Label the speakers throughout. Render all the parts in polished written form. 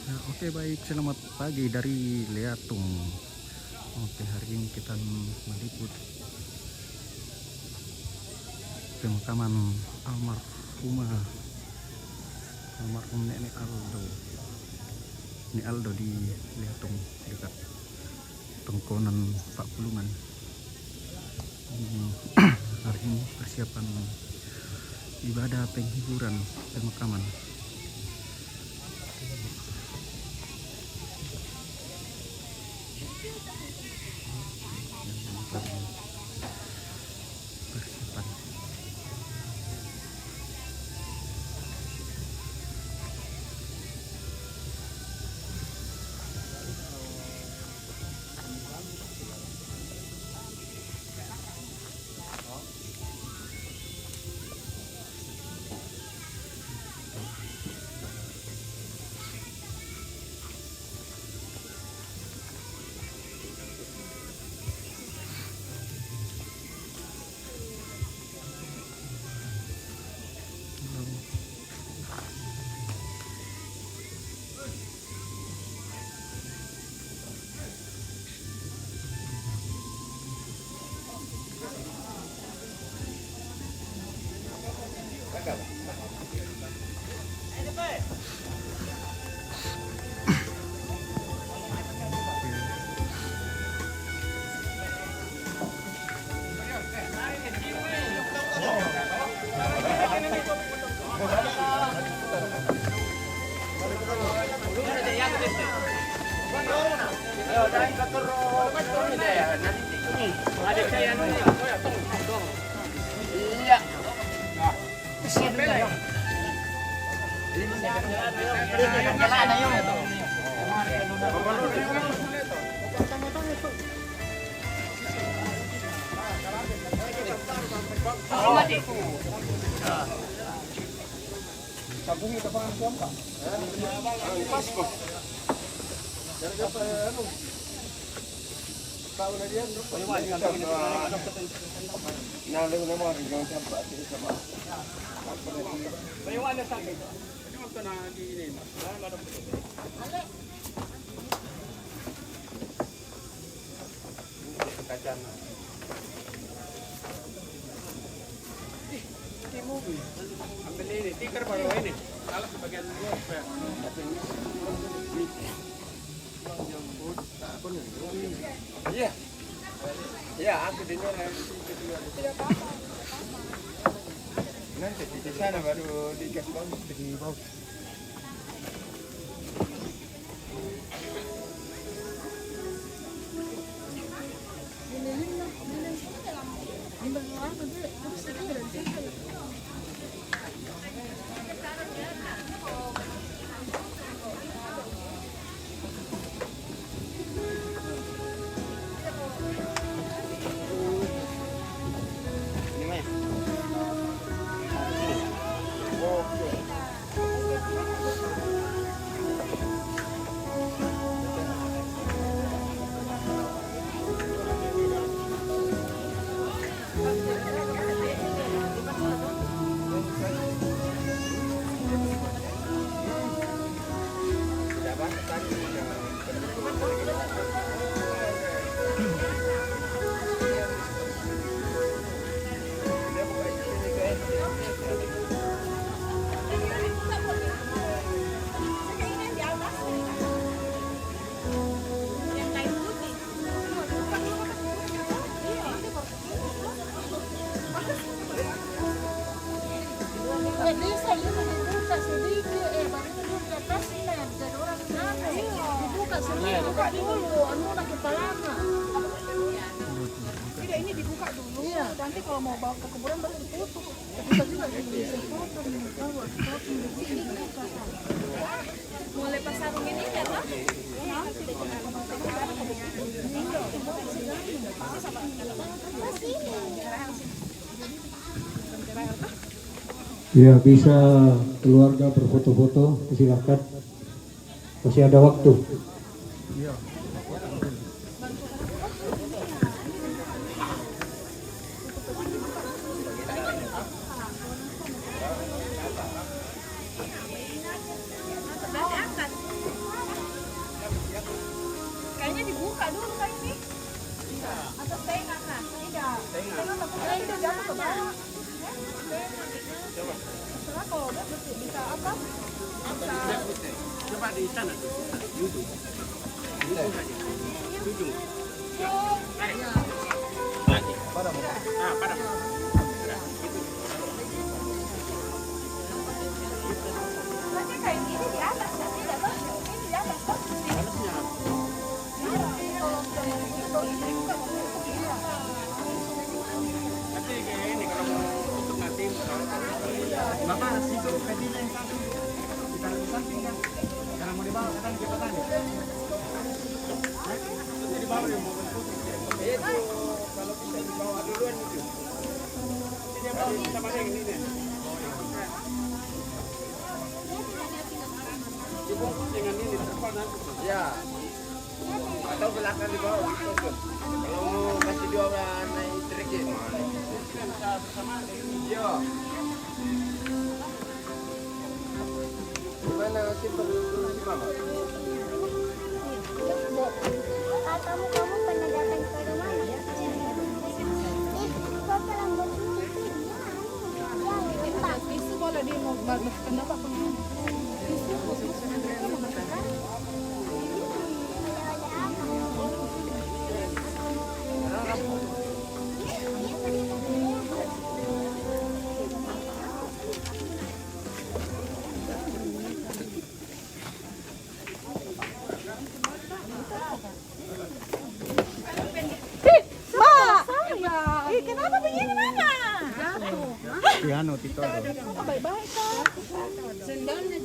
Speaker 1: Ya, oke baik, selamat pagi dari Leatung. Oke, hari ini kita meliput pemakaman almarhum nenek Aldo. Ini Aldo di Leatung dekat Tengkonan Pak Pulungan. Ini hari ini persiapan ibadah penghiburan pemakaman. Persiapan.
Speaker 2: Ambil ini, tikar baru ini. Kalau sebagian luar Iya. Iya, aku dengar tidak apa-apa. Nanti di sana baru digas bawah di bawah.
Speaker 3: Dibuka dulu, anu nak kepalanya. Tidak, ini dibuka dulu. Iya. Nanti kalau mau bawa ke kuburan baru ditutup. Bisa juga dipotong, mau lepas sarung ini ya Pak?
Speaker 4: Ya, bisa keluarga berfoto-foto, silakan. Masih ada waktu.
Speaker 1: Iya.
Speaker 3: itu jatuh ke bawah. Setelah kalau udah bisa apa? Bisa.
Speaker 2: Coba di sana tuh. Duduk. Duduk saja. Duduk. Tarik. Lagi. Padam. Padam.
Speaker 3: Nanti kayak gini di atas ya, tidak toh? Ini di atas toh?
Speaker 2: Harusnya. Nanti kayak ini kalau mau untuk nanti Bapak situ kajinya yang satu ditaruh di samping kan karena mau dibawa ke sana kita tanya itu dibawa ya mau bentuk itu kalau bisa dibawa duluan itu nanti dia bawa sama yang ini deh dibungkus dengan ini terpal nanti ya atau belakang dibawa gitu tuh kalau mau kasih dua naik trik ini bisa bersama iya gimana simpen si mama?
Speaker 5: Kamu pernah datang ke rumah ya? Papa lambat
Speaker 3: Itu boleh di mau kenapa pengen? Kenapa begini mama?
Speaker 1: Piano Tito.
Speaker 3: Baik-baik kan? Sendalnya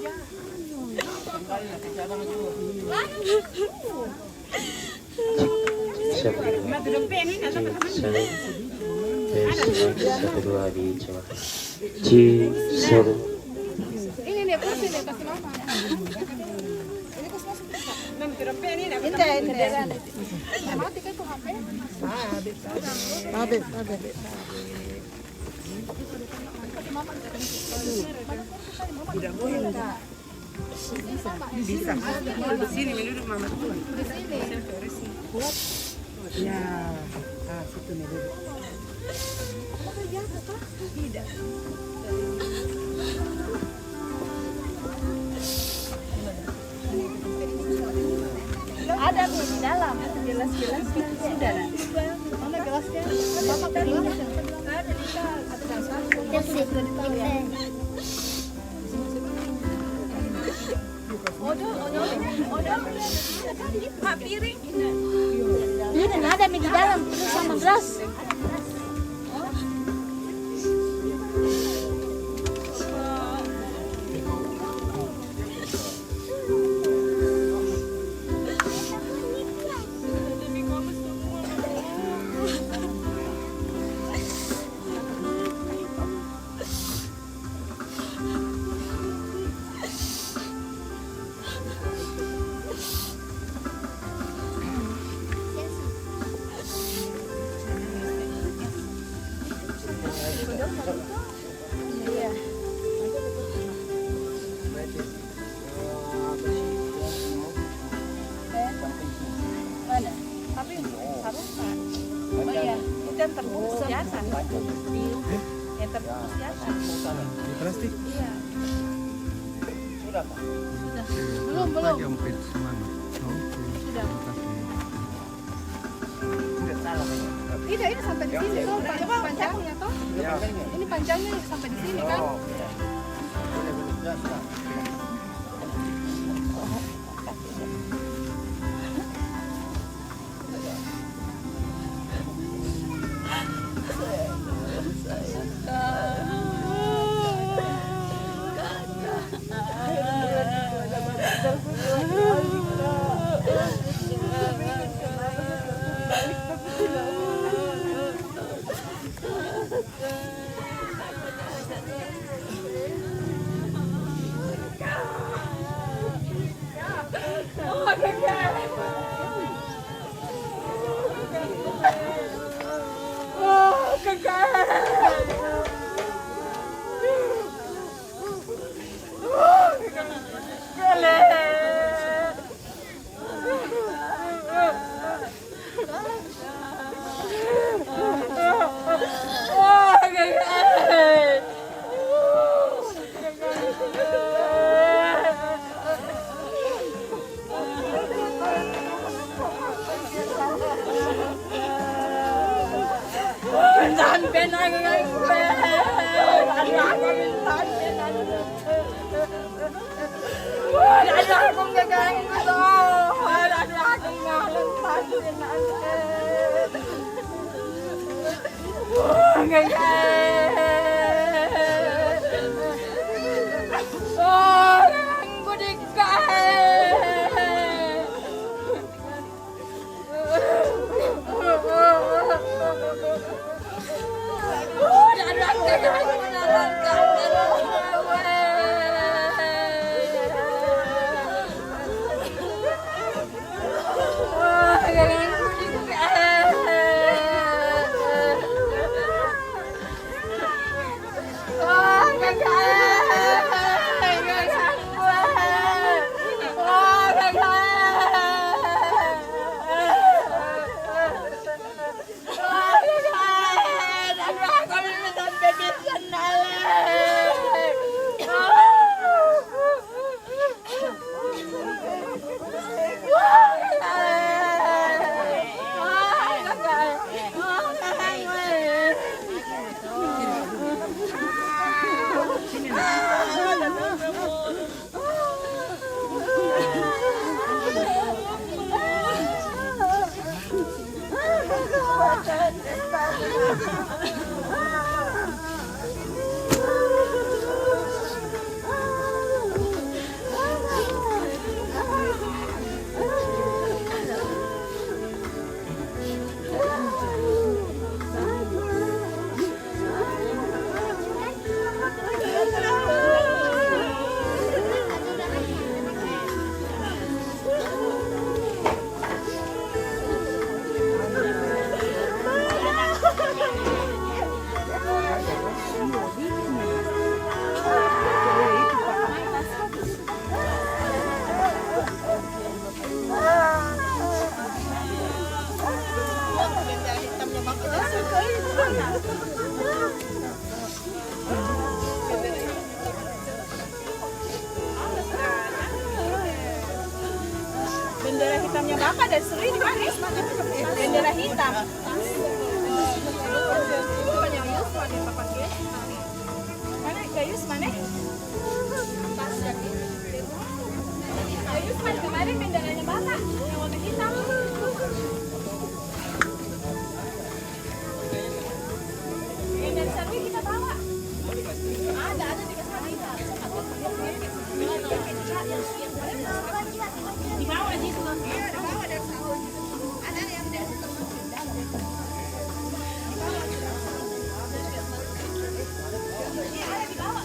Speaker 6: Satu dua dicoba. G7.
Speaker 3: ini nih kursi nih kasih mama. Ini kasih masuk. Inte. Mati kan tuh HP. Ada.
Speaker 2: Tidak boleh enggak? Bisa. Di sini duduk mama tuh.
Speaker 3: Di sini.
Speaker 2: Ya. Ah, situ nih duduk.
Speaker 3: Tidak. Ada tuh di dalam. Gelas-gelas sudah. Mana gelasnya? Bapak tadi ada di atas satu. Sudah ditaruh ya. Odol. Pak piring.
Speaker 5: Ini ada di dalam terus sama gelas.
Speaker 3: Mana? Tapi harusan. Oh iya, itu yang terbungkus hiasan. Yang terbungkus hiasan.
Speaker 1: Di plastik.
Speaker 3: Iya.
Speaker 2: Sudah, Pak.
Speaker 3: Sudah.
Speaker 1: Belum.
Speaker 3: Belum.
Speaker 1: Jempit semangat. Oke.
Speaker 3: Sudah.
Speaker 1: Terima kasih.
Speaker 2: Sudah salah kayaknya.
Speaker 3: Tidak, ini sampai di sini tuh. Panjangnya toh.
Speaker 2: Ya.
Speaker 3: Ini panjangnya sampai di sini kan.
Speaker 2: Oh, ya. Boleh, sudah.
Speaker 3: aku gagawin ko. Wala na akong mahalagpasin na ang gudig ka. Bendera hitamnya Bapak dan Sri di mana? Bendera hitam. Bukannya Yusman yang Bapak pakai? Mana Gayus mana? Gayus mana kemarin benderanya Bapak yang warna hitam. Bendera Sri kita bawa. Ada di kasar kita. Di bawah di situ. Iya, di bawah ada sahur. Ada yang di situ. Iya, ada di bawah.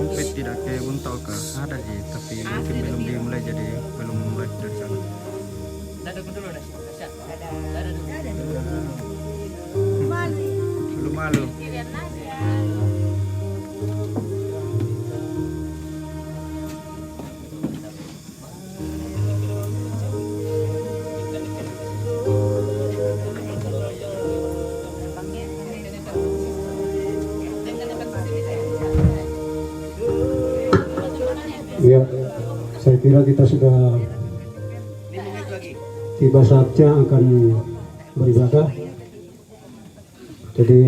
Speaker 1: komplit tidak ke Untal ke ada sih, tapi mungkin belum dimulai jadi belum mulai dari sana. Belum malu.
Speaker 4: Ya, saya kira kita sudah tiba saatnya akan beribadah. Jadi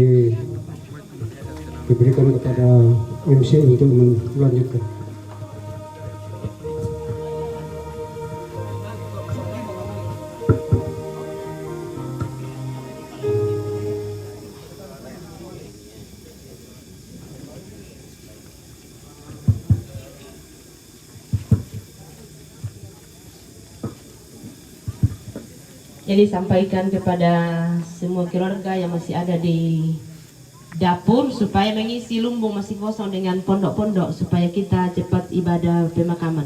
Speaker 4: diberikan kepada MC untuk melanjutkan.
Speaker 7: Jadi sampaikan kepada semua keluarga yang masih ada di dapur supaya mengisi lumbung masih kosong dengan pondok-pondok supaya kita cepat ibadah pemakaman.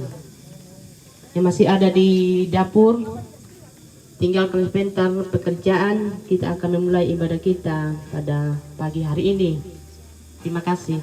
Speaker 7: Yang masih ada di dapur tinggalkan sebentar pekerjaan, kita akan memulai ibadah kita pada pagi hari ini. Terima kasih.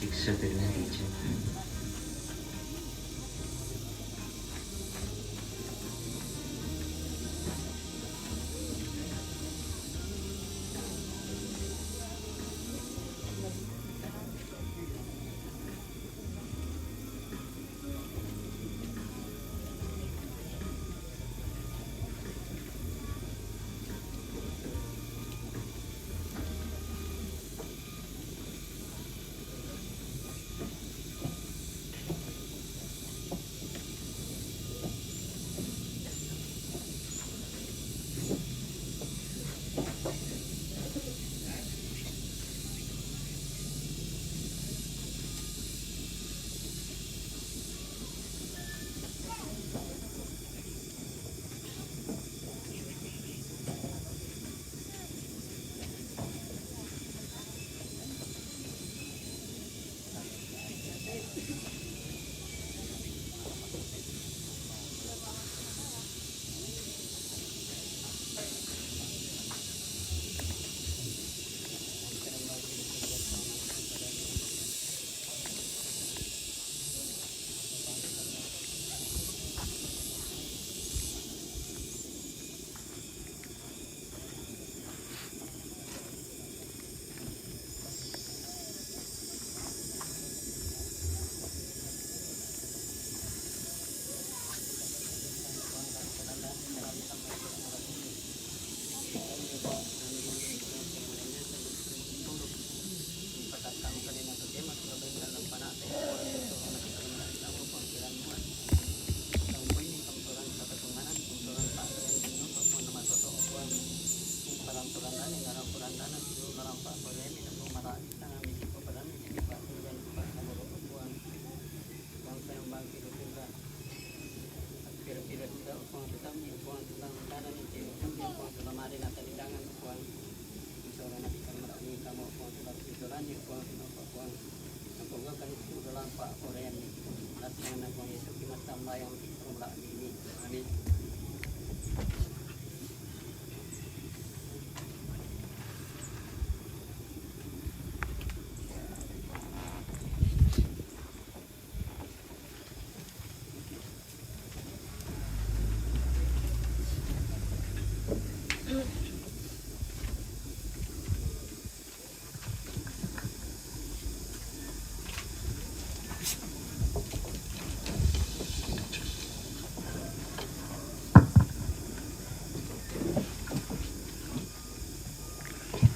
Speaker 6: Jiksa dengan hijau.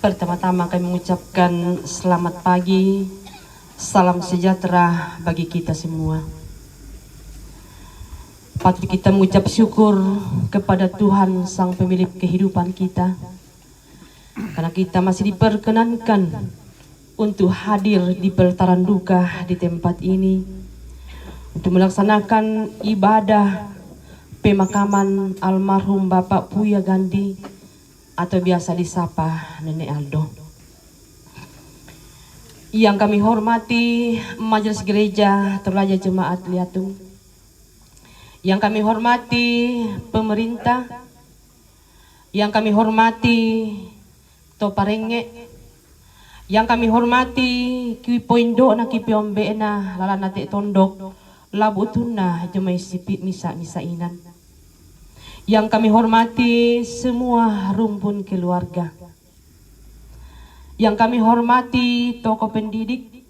Speaker 7: Pertama-tama kami mengucapkan selamat pagi, salam sejahtera bagi kita semua. Patut kita mengucap syukur kepada Tuhan Sang Pemilik kehidupan kita, karena kita masih diperkenankan untuk hadir di pelataran duka di tempat ini untuk melaksanakan ibadah pemakaman almarhum Bapak Puya Gandhi atau biasa disapa Nenek Aldo. Yang kami hormati Majelis Gereja Toraja Jemaat Liatung, yang kami hormati pemerintah, yang kami hormati Toparenge, yang kami hormati Kiwi Poindo na Kipi Ombena Lalanate Tondok Labutuna Jemai Sipit Misa Inan, yang kami hormati semua rumpun keluarga, yang kami hormati tokoh pendidik,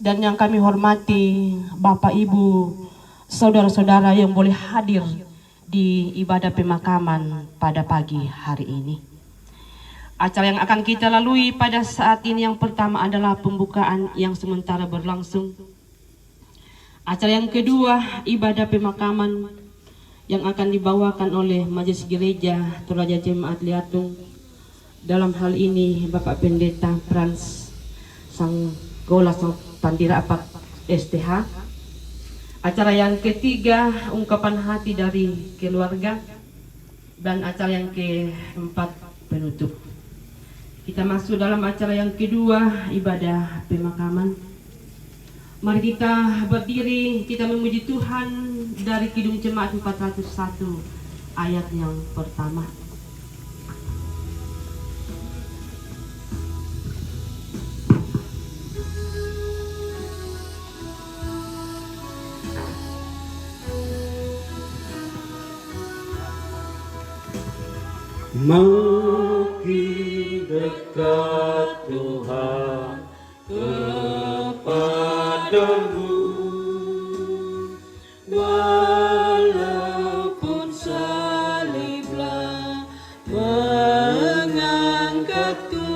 Speaker 7: dan yang kami hormati Bapak Ibu, saudara-saudara yang boleh hadir di ibadah pemakaman pada pagi hari ini. Acara yang akan kita lalui pada saat ini yang pertama adalah pembukaan yang sementara berlangsung. Acara yang kedua, ibadah pemakaman yang akan dibawakan oleh Majelis Gereja Toraja Jemaat Liatung. Dalam hal ini Bapak Pendeta Frans Sanggola Pandira Apak STH. Acara yang ketiga, ungkapan hati dari keluarga. Dan acara yang keempat, penutup. Kita masuk dalam acara yang kedua, ibadah pemakaman. Mari kita berdiri, kita memuji Tuhan dari Kidung Jemaat 401 ayat yang pertama.
Speaker 6: Makin dekat Tuhan kepadamu, walaupun saliblah mengangkatku.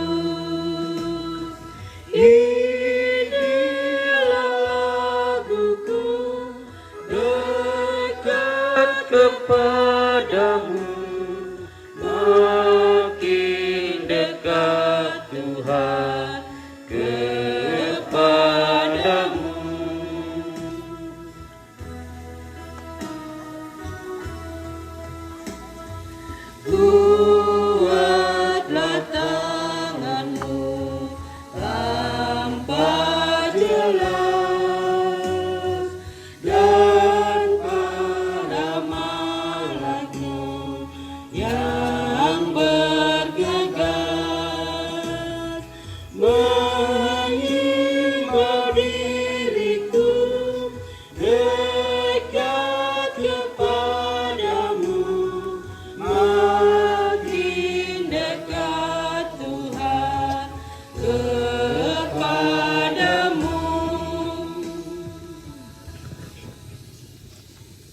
Speaker 6: Inilah laguku, dekat kepadamu, makin dekat Tuhan kepadamu. Kuatlah tanganmu tampak jelas, dan pada malakmu yang bergegas mengimbau diriku dekat kepadamu, makin dekat Tuhan kepadamu.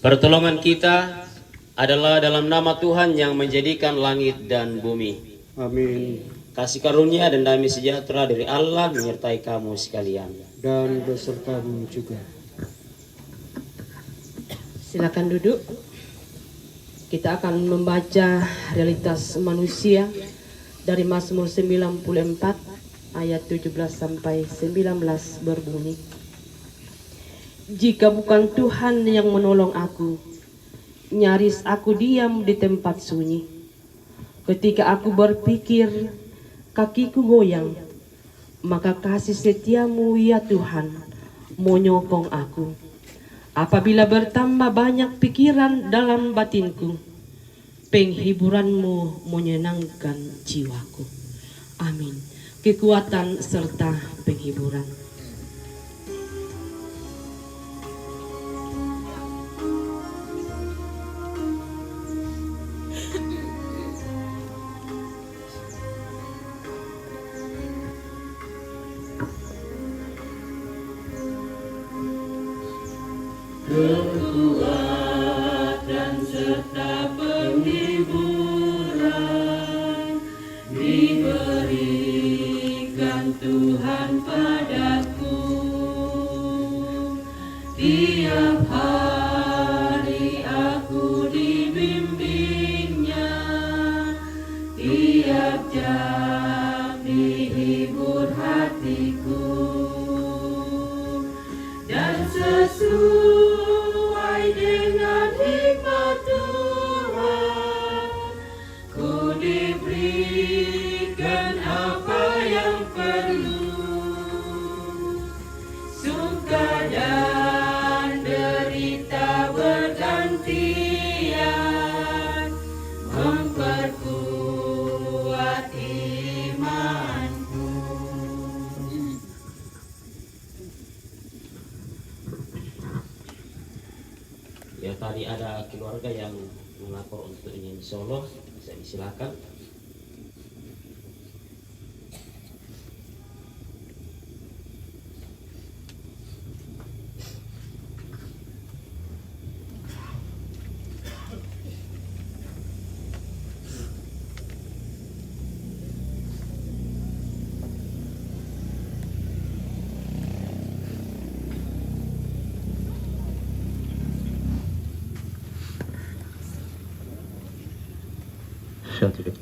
Speaker 8: Pertolongan kita adalah dalam nama Tuhan yang menjadikan langit dan bumi.
Speaker 4: Amin.
Speaker 8: Kasih karunia dan damai sejahtera dari Allah menyertai kamu sekalian.
Speaker 4: Dan besertamu juga.
Speaker 7: Silakan duduk. Kita akan membaca realitas manusia dari Mazmur 94 ayat 17 sampai 19 berbunyi. Jika bukan Tuhan yang menolong aku, nyaris aku diam di tempat sunyi. Ketika aku berpikir, kakiku goyang, maka kasih setiamu ya Tuhan menyokong aku. Apabila bertambah banyak pikiran dalam batinku, penghiburanmu menyenangkan jiwaku. Amin. Kekuatan serta penghiburan.
Speaker 6: Kekuatan serta penghiburan diberikan Tuhan padaku. Tiap hari aku dibimbingnya, tiap jam dihibur hatiku, dan sesuai dengan hikmat Tuhan, ku diberikan apa yang perlu. Suka dan derita bergantian, memperkuat imanku.
Speaker 8: Ya, tadi ada keluarga yang melapor untuk nyanyi solo, bisa disilakan. Satu deh.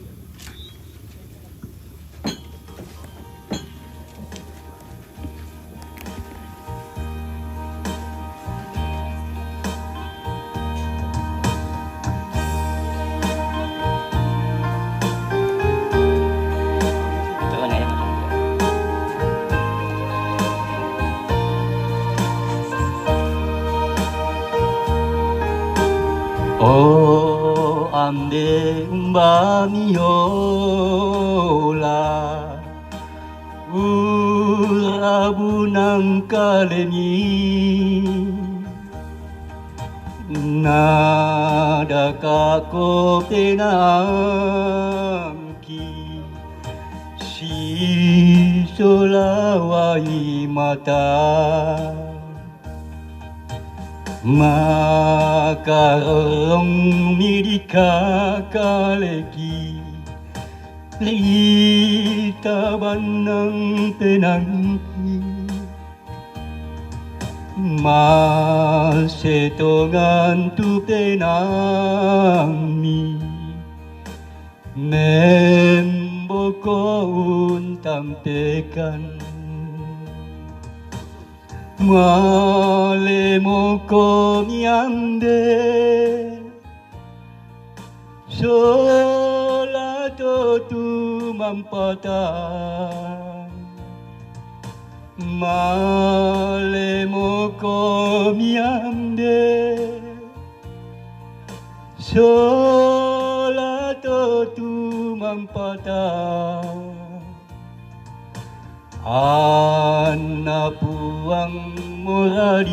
Speaker 1: Oh, ande umbamiola urabunang kaleni nada kako penamki si solawai mata makarong mirikakaleki litaban ng penangki masetongan tu penami memboko untampekan malemo komiande solato tu mampatan malemo komiande solato tu mampatan Anapuang moralika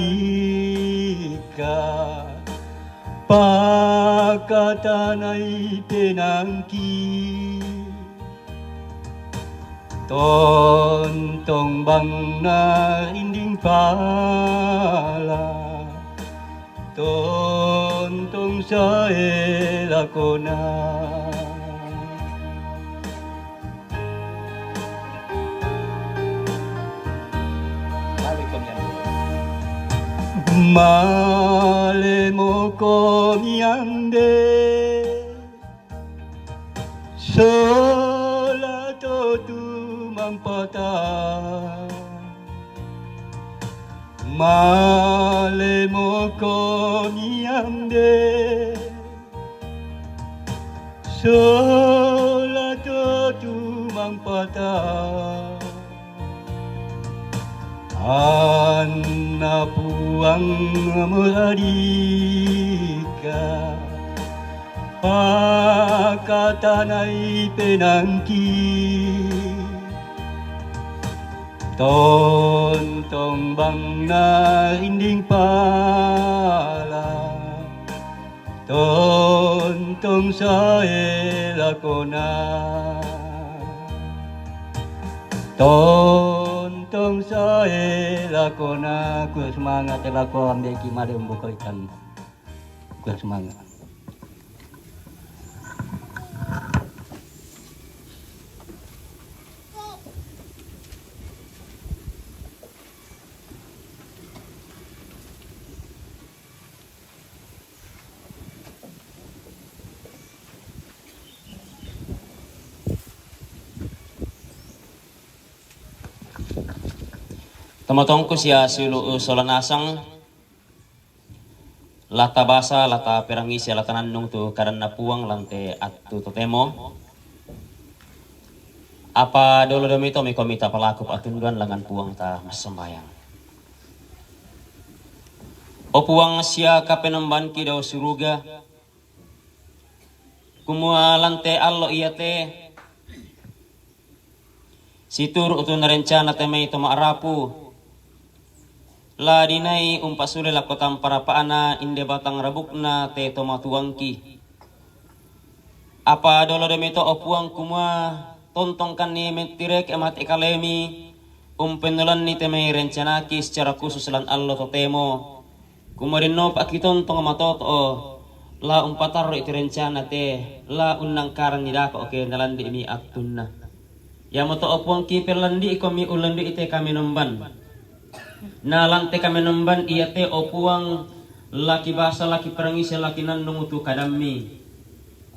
Speaker 1: pakatanay penangki tontong bang na inding pala tontong sa elakona malemo komiande solato tu mampata malemo komiande solato tu mampata
Speaker 9: Anna puang muradika pakatanay penangki tontong bang na inding pala tontong sa elakona tontong sa elakona ku semangat elakon deki madem bukoikan ku semangat.
Speaker 8: Tamatong ko siya sulu solanasang lata basa lata perangi siya lata nandong tu karena puang lante at tu totemo apa dolo domito may komita palakop atunduan langan puang ta masambayang o puang siya kapenamban ki daw suruga kumua lante allo iyate situr utun rencana temay tumaarapu la dinay umpasule la kotam para paana inde batang rabukna te tomatuangki apa dolo demito opuang kuma tontongkan ni mentirek emat ekalemi umpenulan ni temay rencanaki secara khusus lan allo totemo kumarino pakitontong matoto la umpataro iti rencana te la unang karan nidako oke nalandi mi atunna ya moto opuang kiperlandi komi ulandi ite kami nomban na lante kami nomban iya te opuang laki basa laki perangisi laki nandung utu kadami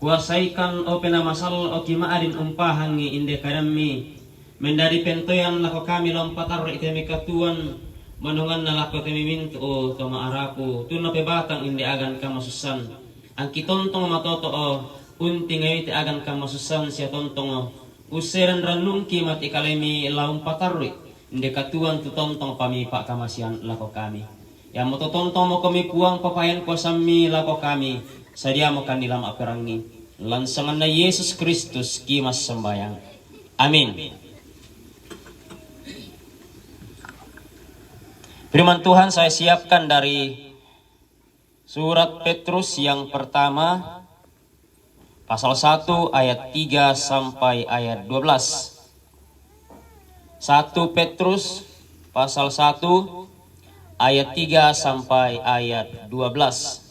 Speaker 8: kuasaikan o penamasal o kimaarin umpahangi inde kadami mendari pentoyan lako kami lompatar ite mikatuan manungan na lako temi mintu o toma arapu tuna pe batang inde agan kamasusan ang kitontong matoto o unti ngayon ite agan kamasusan siya tontong o useran ranung kimat ikalemi laum patarri inde katuan tu tontong pamipa kamasian lako kami ya mo tontong mo kami kuang papayan ko sami lako kami sadia mo kanila maaperangi lansangan na Yesus Kristus kimas sembayang amin. Firman Tuhan saya siapkan dari surat Petrus yang pertama pasal 1 ayat 3 sampai ayat 12. 1 Petrus pasal 1 ayat 3 sampai ayat 12.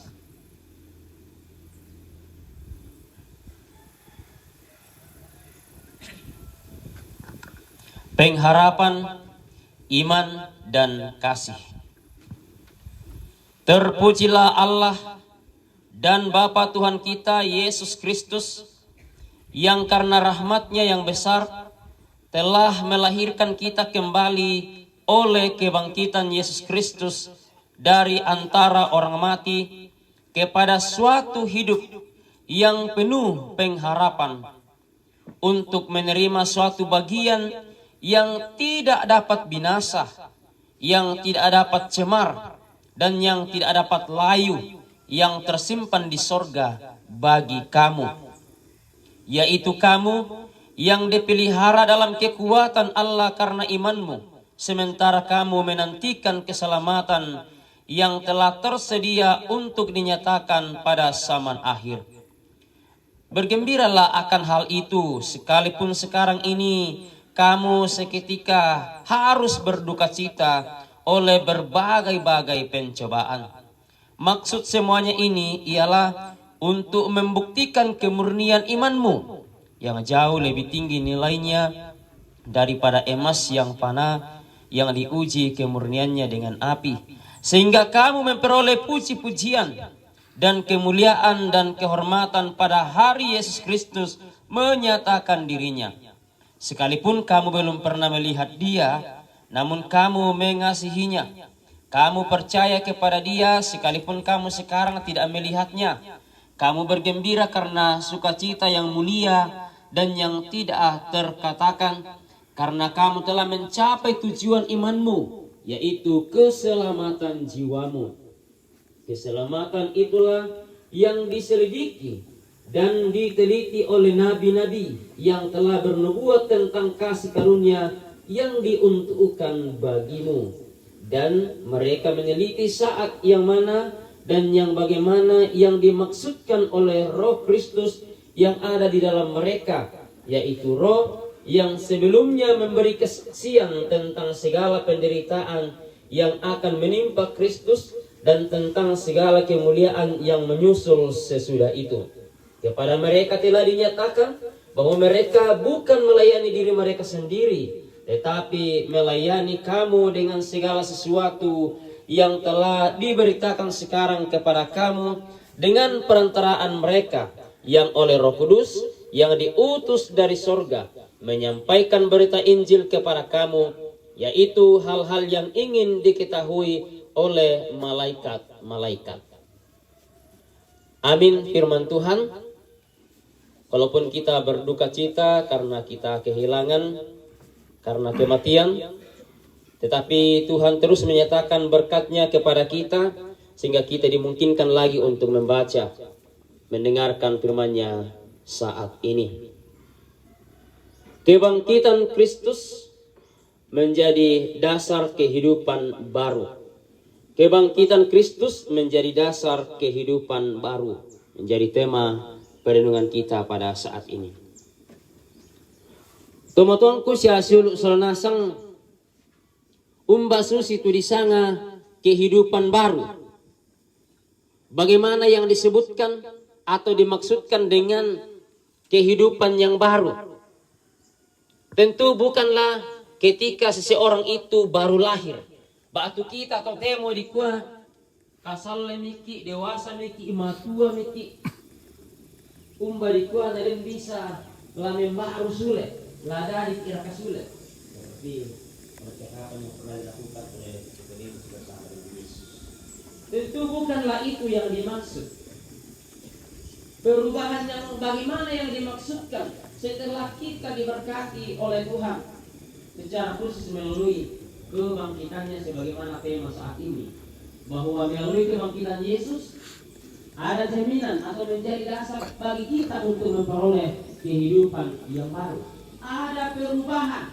Speaker 8: Pengharapan, iman, dan kasih. Terpujilah Allah dan Bapa Tuhan kita Yesus Kristus yang karena rahmat-Nya yang besar telah melahirkan kita kembali oleh kebangkitan Yesus Kristus dari antara orang mati kepada suatu hidup yang penuh pengharapan untuk menerima suatu bagian yang tidak dapat binasa, yang tidak dapat cemar, dan yang tidak dapat layu yang tersimpan di sorga bagi kamu, yaitu kamu yang dipelihara dalam kekuatan Allah karena imanmu, sementara kamu menantikan keselamatan yang telah tersedia untuk dinyatakan pada zaman akhir. Bergembiralah akan hal itu, sekalipun sekarang ini kamu seketika harus berduka cita oleh berbagai-bagai pencobaan. Maksud semuanya ini ialah untuk membuktikan kemurnian imanmu yang jauh lebih tinggi nilainya daripada emas yang panah yang diuji kemurniannya dengan api, sehingga kamu memperoleh puji-pujian dan kemuliaan dan kehormatan pada hari Yesus Kristus menyatakan dirinya. Sekalipun kamu belum pernah melihat Dia, namun kamu mengasihinya. Kamu percaya kepada Dia sekalipun kamu sekarang tidak melihatnya. Kamu bergembira karena sukacita yang mulia dan yang tidak terkatakan, karena kamu telah mencapai tujuan imanmu, yaitu keselamatan jiwamu. Keselamatan itulah yang diselidiki dan diteliti oleh nabi-nabi yang telah bernubuat tentang kasih karunia yang diuntukkan bagimu. Dan mereka meneliti saat yang mana dan yang bagaimana yang dimaksudkan oleh Roh Kristus yang ada di dalam mereka, yaitu Roh yang sebelumnya memberi kesaksian tentang segala penderitaan yang akan menimpa Kristus dan tentang segala kemuliaan yang menyusul sesudah itu. Kepada mereka telah dinyatakan bahwa mereka bukan melayani diri mereka sendiri, tetapi melayani kamu dengan segala sesuatu yang telah diberitakan sekarang kepada kamu dengan perantaraan mereka yang oleh Roh Kudus yang diutus dari sorga menyampaikan berita Injil kepada kamu, yaitu hal-hal yang ingin diketahui oleh malaikat-malaikat. Amin firman Tuhan. Walaupun kita berduka cita karena kita kehilangan, karena kematian, tetapi Tuhan terus menyatakan berkat-Nya kepada kita sehingga kita dimungkinkan lagi untuk membaca, mendengarkan firman-Nya saat ini. Kebangkitan Kristus menjadi dasar kehidupan baru. Kebangkitan Kristus menjadi dasar kehidupan baru, menjadi tema perenungan kita pada saat ini. Tomo-tomku siya solonasang umbasus itu disanga kehidupan baru. Bagaimana yang disebutkan atau dimaksudkan dengan kehidupan yang baru? Tentu bukanlah ketika seseorang itu baru lahir. Batu kita atau temo di kuah kasal miki dewasa miki imatua miki umba di kuah dan bisa lamen baru sulit lada di kira kasulit. Tapi percakapan yang pernah dilakukan oleh Nikodemus bersama dengan Yesus. Tentu bukanlah itu yang dimaksud. Perubahan yang bagaimana yang dimaksudkan setelah kita diberkati oleh Tuhan secara khusus melalui kebangkitannya sebagaimana tema saat ini, bahwa melalui kebangkitan Yesus ada jaminan atau menjadi dasar bagi kita untuk memperoleh kehidupan yang baru. Ada perubahan,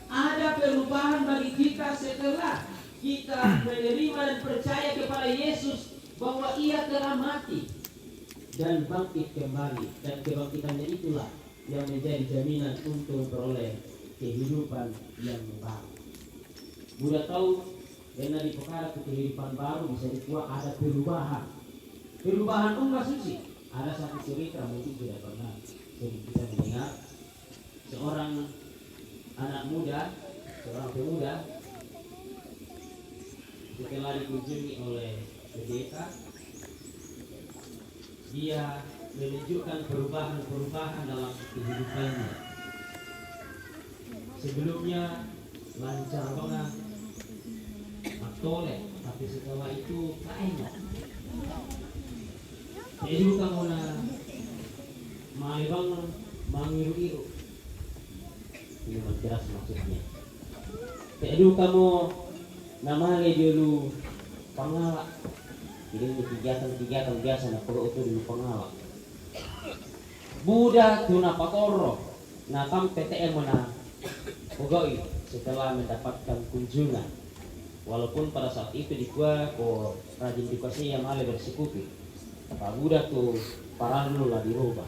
Speaker 8: ada perubahan bagi kita setelah kita menerima dan percaya kepada Yesus bahwa Ia telah mati dan bangkit kembali, dan kebangkitannya itulah yang menjadi jaminan untuk memperoleh kehidupan yang baru. Mudah tahu, karena di perkara kehidupan baru bisa dikuat ada perubahan. Perubahan umat suci. Ada satu cerita mungkin tidak pernah kita mendengar. Seorang anak muda, seorang pemuda, setelah dikunjungi oleh pendeta, dia menunjukkan perubahan-perubahan dalam kehidupannya. Sebelumnya lancar banget, toleh, tapi setelah itu kainlah. Jadi kamu na malibang mangiru-iru. Ini jelas maksudnya. Jadi kamu namanya dulu pangalak. Jadi kegiatan biasa na perlu itu dulu pangalak. Buddha tuna patoro na kam PTM na pegawai setelah mendapatkan kunjungan. Walaupun pada saat itu di gua ko rajin dikasih yang ale bersekutu. Pak Buddha tuh parah dulu lah dirubah.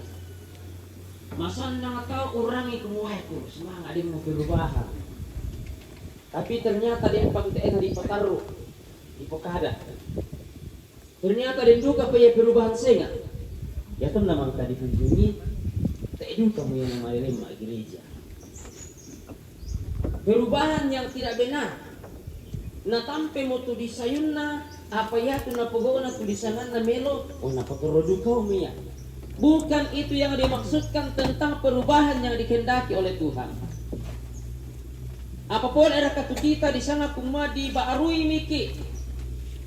Speaker 8: Masa nggak tahu orang itu itu semangat dia mau perubahan. Tapi ternyata dia pakai di pataru, di pokada. Ternyata dia juga punya perubahan sengat. Ya kan namang tadi kunjungi, tak kamu yang namanya lima gereja. Perubahan yang tidak benar. Na tampe mo tu disayun na apa ya tu na pogo na tulisanan na melo o na patorodu kau miya. Bukan itu yang dimaksudkan tentang perubahan yang dikehendaki oleh Tuhan. Apapun era katu kita di sana kumadi baarui miki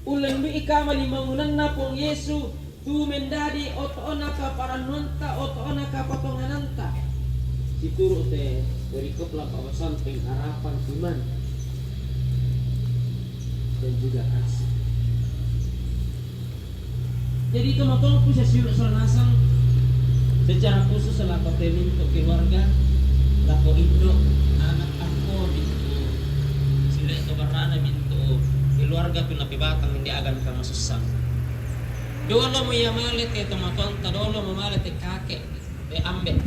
Speaker 8: ulen mi ikama limangunan na pong Yesu tu mendadi otoona ka paranonta otoona ka patongananta. Situru te berikutlah kawasan pengharapan iman. dan juga kasih. Jadi itu matolku saya siul selanasang secara khusus selaku temin untuk keluarga, lako indo, anak aku bintu, sila itu barana bintu, keluarga pun napi batang hindi agan kang susah. Dolo mo yamalit kay tomatonta, dolo mo malit kay kakek, kay ambet.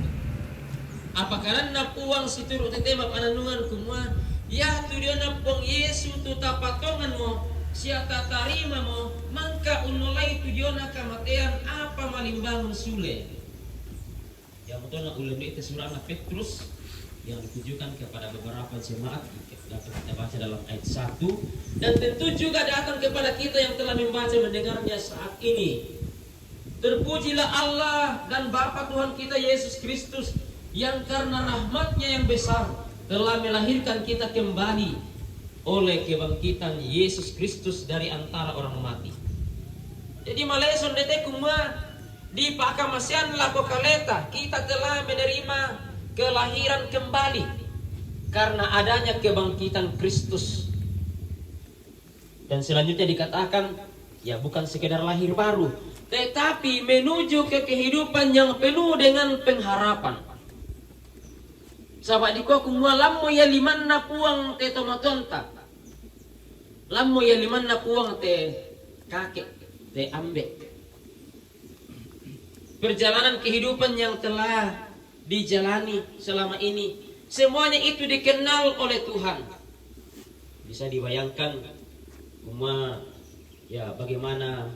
Speaker 8: Apakanan na puwang situro tete mapananungan kumwa, ya tu dia na puwang Yesu tu tapatongan mo, siya tatarima mo, mangka unulay tu dia na kamatean apa malimbangon sule. Yang betul na ulam itu surah Petrus yang ditujukan kepada beberapa jemaat dapat kita baca dalam ayat 1 dan tentu juga datang kepada kita yang telah membaca mendengarnya saat ini. Terpujilah Allah dan Bapa Tuhan kita Yesus Kristus yang karena rahmatnya yang besar telah melahirkan kita kembali oleh kebangkitan Yesus Kristus dari antara orang mati. Jadi maleson dete kuma di pakamasian lako kaleta kita telah menerima kelahiran kembali karena adanya kebangkitan Kristus. Dan selanjutnya dikatakan ya bukan sekedar lahir baru, tetapi menuju ke kehidupan yang penuh dengan pengharapan. Sahabat diko kumua lammo ya liman na puang te tomatonta, lammo ya liman na puang te kakek, te ambek. Perjalanan kehidupan yang telah dijalani selama ini, semuanya itu dikenal oleh Tuhan. Bisa dibayangkan kumua ya bagaimana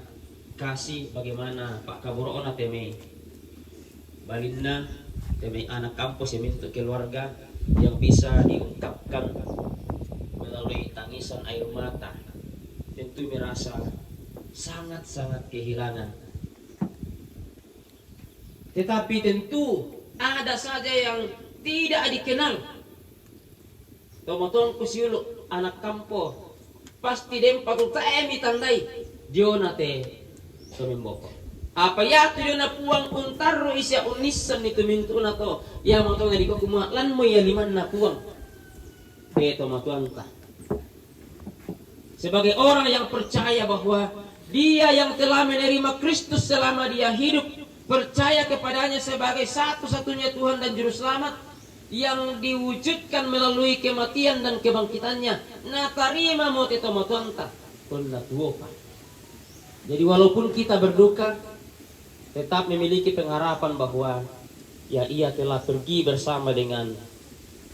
Speaker 8: kasih, bagaimana Pak Kaburo ona teme balinna teme anak kampus yang untuk keluarga yang bisa diungkapkan melalui tangisan air mata. Tentu merasa sangat-sangat kehilangan. Tetapi tentu ada saja yang tidak dikenal. Tomatong kusiuluk anak kampo pasti dem patut taemi tandai dionate somimboko. Apa ya tu dia na puang untarro isya unisan itu mintu na to. Ya mo to ngadi ko kuma lan mo ya liman na puang. Beto matuanta. Sebagai orang yang percaya bahwa dia yang telah menerima Kristus selama dia hidup, percaya kepadanya sebagai satu-satunya Tuhan dan Juru Selamat yang diwujudkan melalui kematian dan kebangkitannya. Natarima mo teto matuanta pun natuopa. Jadi walaupun kita berduka, tetap memiliki pengharapan bahwa ya ia telah pergi bersama dengan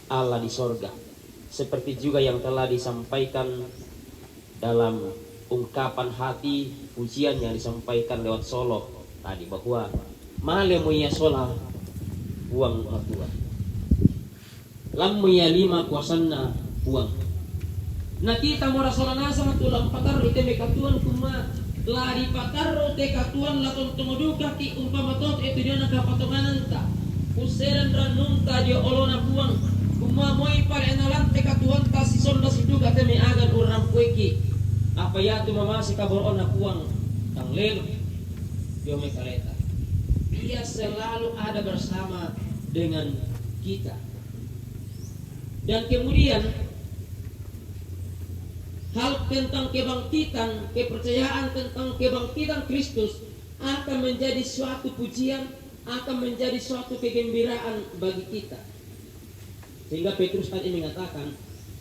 Speaker 8: Allah di sorga. Seperti juga yang telah disampaikan dalam ungkapan hati pujian yang disampaikan lewat solo tadi bahwa male muya sola buang matua lam muya lima kuasanna buang. Nah kita mora sola nasa matulang patar ite mekatuan kuma lari patarro te katuan lakon tumuduka ki umpama tot itu dia nakapatonganan ta useran ranung ta dia olona buang kuma moi pare nalan te katuan ta si sonda siduga te me agan urang kueki apa ya tu mama si kabor ona buang tang lelo dia me kaleta dia selalu ada bersama dengan kita. Dan kemudian hal tentang kebangkitan, kepercayaan tentang kebangkitan Kristus akan menjadi suatu pujian, akan menjadi suatu kegembiraan bagi kita. Sehingga Petrus tadi mengatakan,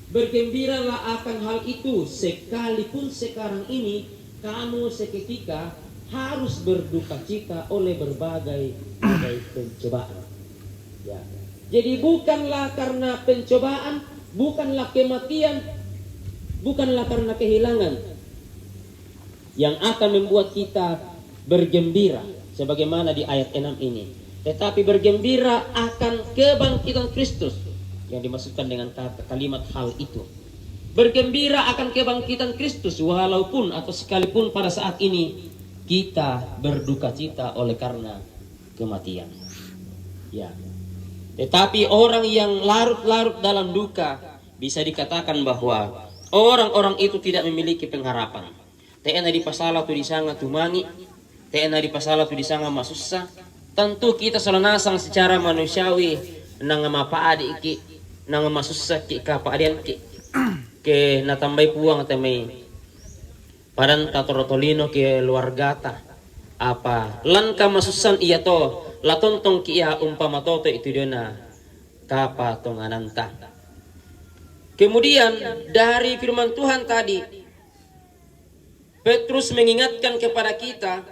Speaker 8: bergembiralah akan hal itu sekalipun sekarang ini kamu seketika harus berduka cita oleh berbagai pencobaan. Ya. Jadi bukanlah karena pencobaan, bukanlah kematian, bukanlah karena kehilangan yang akan membuat kita bergembira sebagaimana di ayat 6 ini, tetapi bergembira akan kebangkitan Kristus yang dimaksudkan dengan kalimat hal itu. Bergembira akan kebangkitan Kristus walaupun atau sekalipun pada saat ini kita berduka cita oleh karena kematian. Ya. Tetapi orang yang larut-larut dalam duka bisa dikatakan bahwa orang-orang itu tidak memiliki pengharapan. Tena di pasala tu disanga tumangi, tena di pasala tu disanga masussa. Tentu kita salanasang secara manusiawi nang mapaadi iki, nang masussa ki kapaadian ki ke natambay puang temay padan tatorotolino ke luargata apa lan kamasusan iya to latontong kia umpama toto itu dona kapa tongananta. Kemudian dari firman Tuhan tadi Petrus mengingatkan kepada kita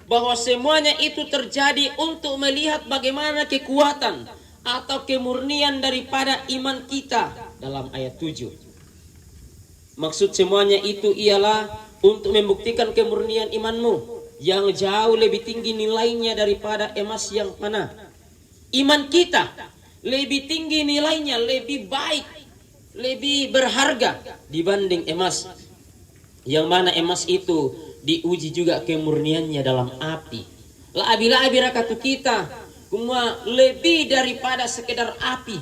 Speaker 8: bahwa semuanya itu terjadi untuk melihat bagaimana kekuatan atau kemurnian daripada iman kita dalam ayat 7. Maksud semuanya itu ialah untuk membuktikan kemurnian imanmu yang jauh lebih tinggi nilainya daripada emas yang mana. Iman kita lebih tinggi nilainya, lebih baik, lebih berharga dibanding emas. Yang mana emas itu diuji juga kemurniannya dalam api. Labi-labi rakatu kita semua lebih daripada sekedar api.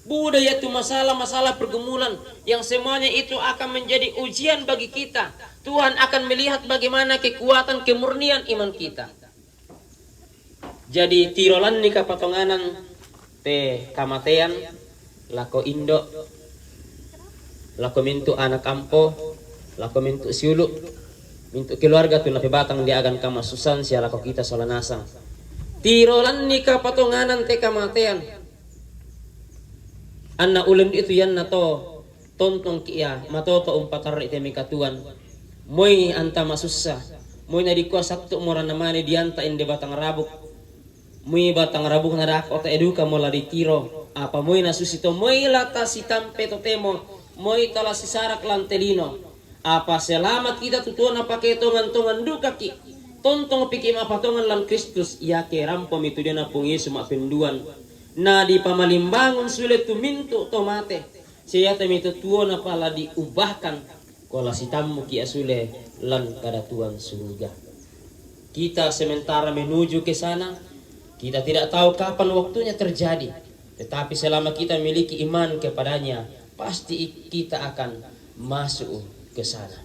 Speaker 8: Budaya itu masalah-masalah pergumulan yang semuanya itu akan menjadi ujian bagi kita. Tuhan akan melihat bagaimana kekuatan kemurnian iman kita. Jadi tirolan ni kapatonganan te kamatean lako indo lako mintu anak kampo lako mintu siulu mintu keluarga tu lape batang dia agan kamasusan sia lako kita solanasang. Tirolan ni kapatonganan te kamatean anna ulem itu yan na to tontong kia matoto umpatar ite mikatuan moy anta masussa moy na di ko sakto mora namane dianta inde batang rabuk moy batang rabuk na dak ota eduka mola di tiro apa moy na susito moy lata sitampe totemo moy tala sisarak lantelino apa selama kita tutuan apa ketongan-tongan duka ki tontong pikim apa tongan lan Kristus ya ke rampom itu dia na pung Yesus mak penduan na di pamalimbangun sulit tumintu tomate siya temito tuo na pala diubahkan kola sitamu ki asule lan kada tuan surga. Kita sementara menuju ke sana, kita tidak tahu kapan waktunya terjadi, tetapi selama kita memiliki iman kepadanya pasti kita akan masuk ke sana.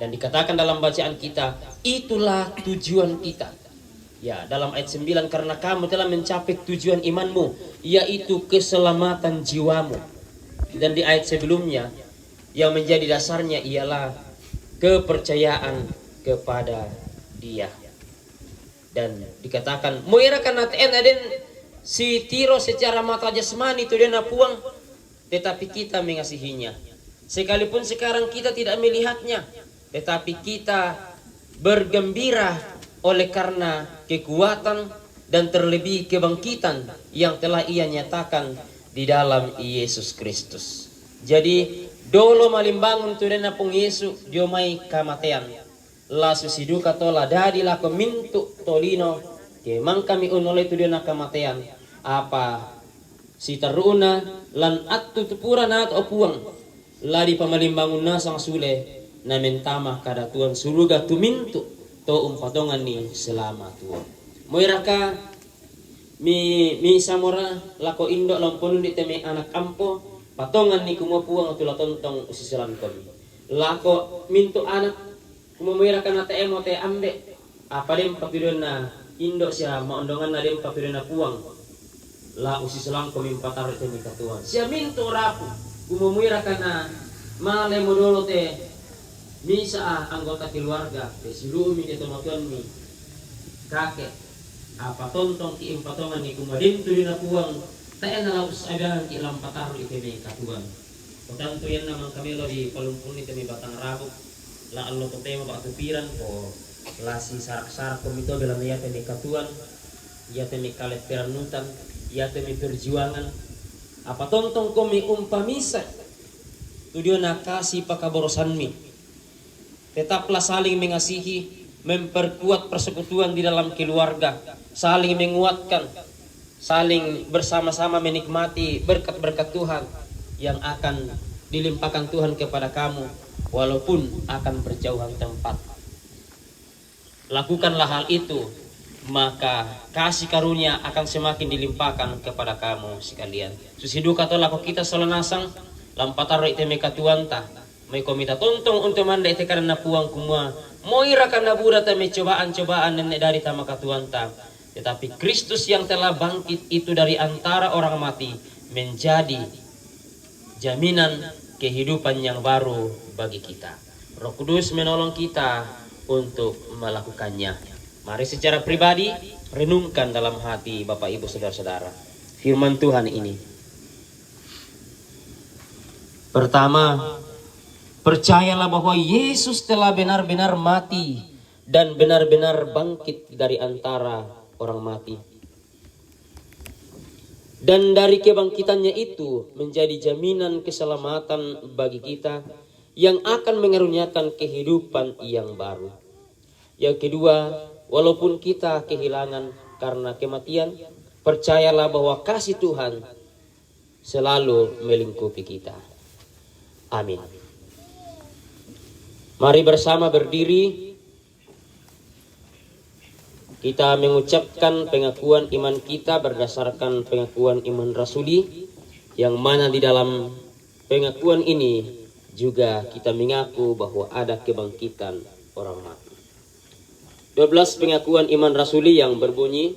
Speaker 8: Dan dikatakan dalam bacaan kita itulah tujuan kita. Ya, dalam ayat 9 karena kamu telah mencapai tujuan imanmu yaitu keselamatan jiwamu. Dan di ayat sebelumnya yang menjadi dasarnya ialah kepercayaan kepada Dia. Dan dikatakan moira kana aden si tiro secara mata jasmani itu dia napuang tetapi kita mengasihinya. Sekalipun sekarang kita tidak melihatnya tetapi kita bergembira oleh karena kekuatan dan terlebih kebangkitan yang telah Ia nyatakan di dalam Yesus Kristus. Jadi dolo malimbangun tu dena pung Yesus diomai kamatean. La susiduka tola dadi la mintu tolino ke mang kami unole tu dena kamatean. Apa si taruna lan attu tupura nat opuang la di pamalimbangun na sang sule na mentama kada tuan suruga tu mintu to umpatongan ni selama tuo. Moiraka mi samora lako indo lampon di teme anak kampo patongan ni kumupuang atau latontong usiselam kami. Lako minto anak kumumoiraka na teemo te ambe apa dem papidon na indo siya maondongan na dem papidon na puang la usiselam kami patar teme katuan. Siya minto rapu kumumoiraka na male modolo te misa anggota keluarga silumi itu matuan mi kakek apa tontong ki patongan ni kumadin tu dina puang taen na laus agahan ki lam patar ite mi katuan podan tu yan namang kami lo di palumpun ite mi batang rabuk la allo to tema ba tupiran ko la si sarak-sarak komito belam ya te mi katuan ya te mi kalet peranutan ya te mi perjuangan apa tontong komi umpamisa tu dia nakasi pakaborosan mi. Tetaplah saling mengasihi, memperkuat persekutuan di dalam keluarga, saling menguatkan, saling bersama-sama menikmati berkat-berkat Tuhan yang akan dilimpahkan Tuhan kepada kamu walaupun akan berjauhan tempat. Lakukanlah hal itu, maka kasih karunia akan semakin dilimpahkan kepada kamu sekalian. Susiduka to lako kita solanasang lampatar ite mekatuanta. May komita tontong untuk manda ite karena puang kumua moira karena buda ta may cobaan-cobaan dan dari tama katuanta tetapi Kristus yang telah bangkit itu dari antara orang mati menjadi jaminan kehidupan yang baru bagi kita. Roh Kudus menolong kita untuk melakukannya. Mari secara pribadi renungkan dalam hati Bapak Ibu Saudara-saudara firman Tuhan ini. Pertama, percayalah bahwa Yesus telah benar-benar mati dan benar-benar bangkit dari antara orang mati. Dan dari kebangkitannya itu menjadi jaminan keselamatan bagi kita yang akan mengaruniakan kehidupan yang baru. Yang kedua, walaupun kita kehilangan karena kematian, percayalah bahwa kasih Tuhan selalu melingkupi kita. Amin. Mari bersama berdiri. Kita mengucapkan pengakuan iman kita berdasarkan pengakuan iman rasuli, yang mana di dalam pengakuan ini juga kita mengaku bahwa ada kebangkitan orang mati. 12 pengakuan iman rasuli yang berbunyi,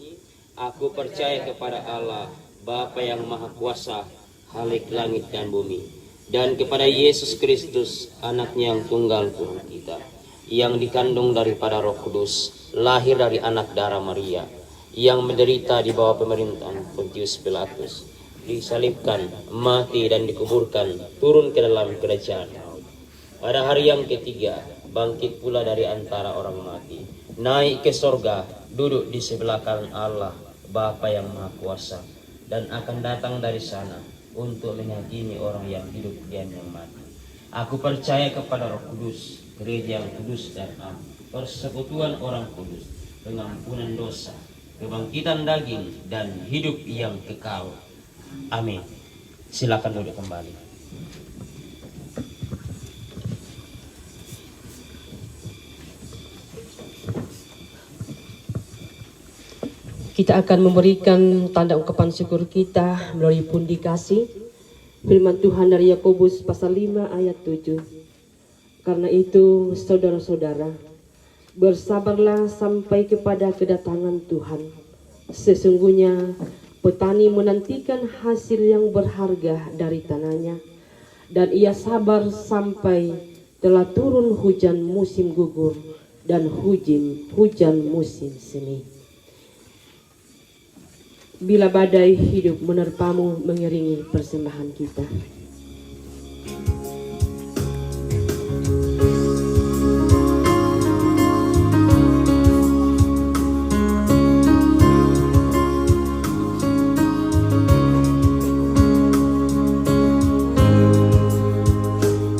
Speaker 8: aku percaya kepada Allah, Bapa yang Maha Kuasa, Khalik langit dan bumi, dan kepada Yesus Kristus, anaknya yang tunggal Tuhan kita, yang dikandung daripada Roh Kudus, lahir dari anak darah Maria, yang menderita di bawah pemerintahan Pontius Pilatus, disalibkan, mati dan dikuburkan, turun ke dalam kerajaan. Pada hari yang ketiga, bangkit pula dari antara orang mati, naik ke sorga, duduk di sebelah kanan Allah, Bapa yang Maha Kuasa, dan akan datang dari sana untuk menghakimi orang yang hidup dan yang mati. Aku percaya kepada Roh Kudus, gereja yang kudus dan am, persekutuan orang kudus, pengampunan dosa, kebangkitan daging, dan hidup yang kekal. Amin. Silakan duduk kembali.
Speaker 7: Kita akan memberikan tanda ungkapan syukur kita melalui pundi kasih. Firman Tuhan dari Yakobus pasal 5 ayat 7. Karena itu, saudara-saudara, bersabarlah sampai kepada kedatangan Tuhan. Sesungguhnya petani menantikan hasil yang berharga dari tanahnya, dan ia sabar sampai telah turun hujan musim gugur dan hujan musim semi. Bila badai hidup menerpamu, mengiringi persembahan kita.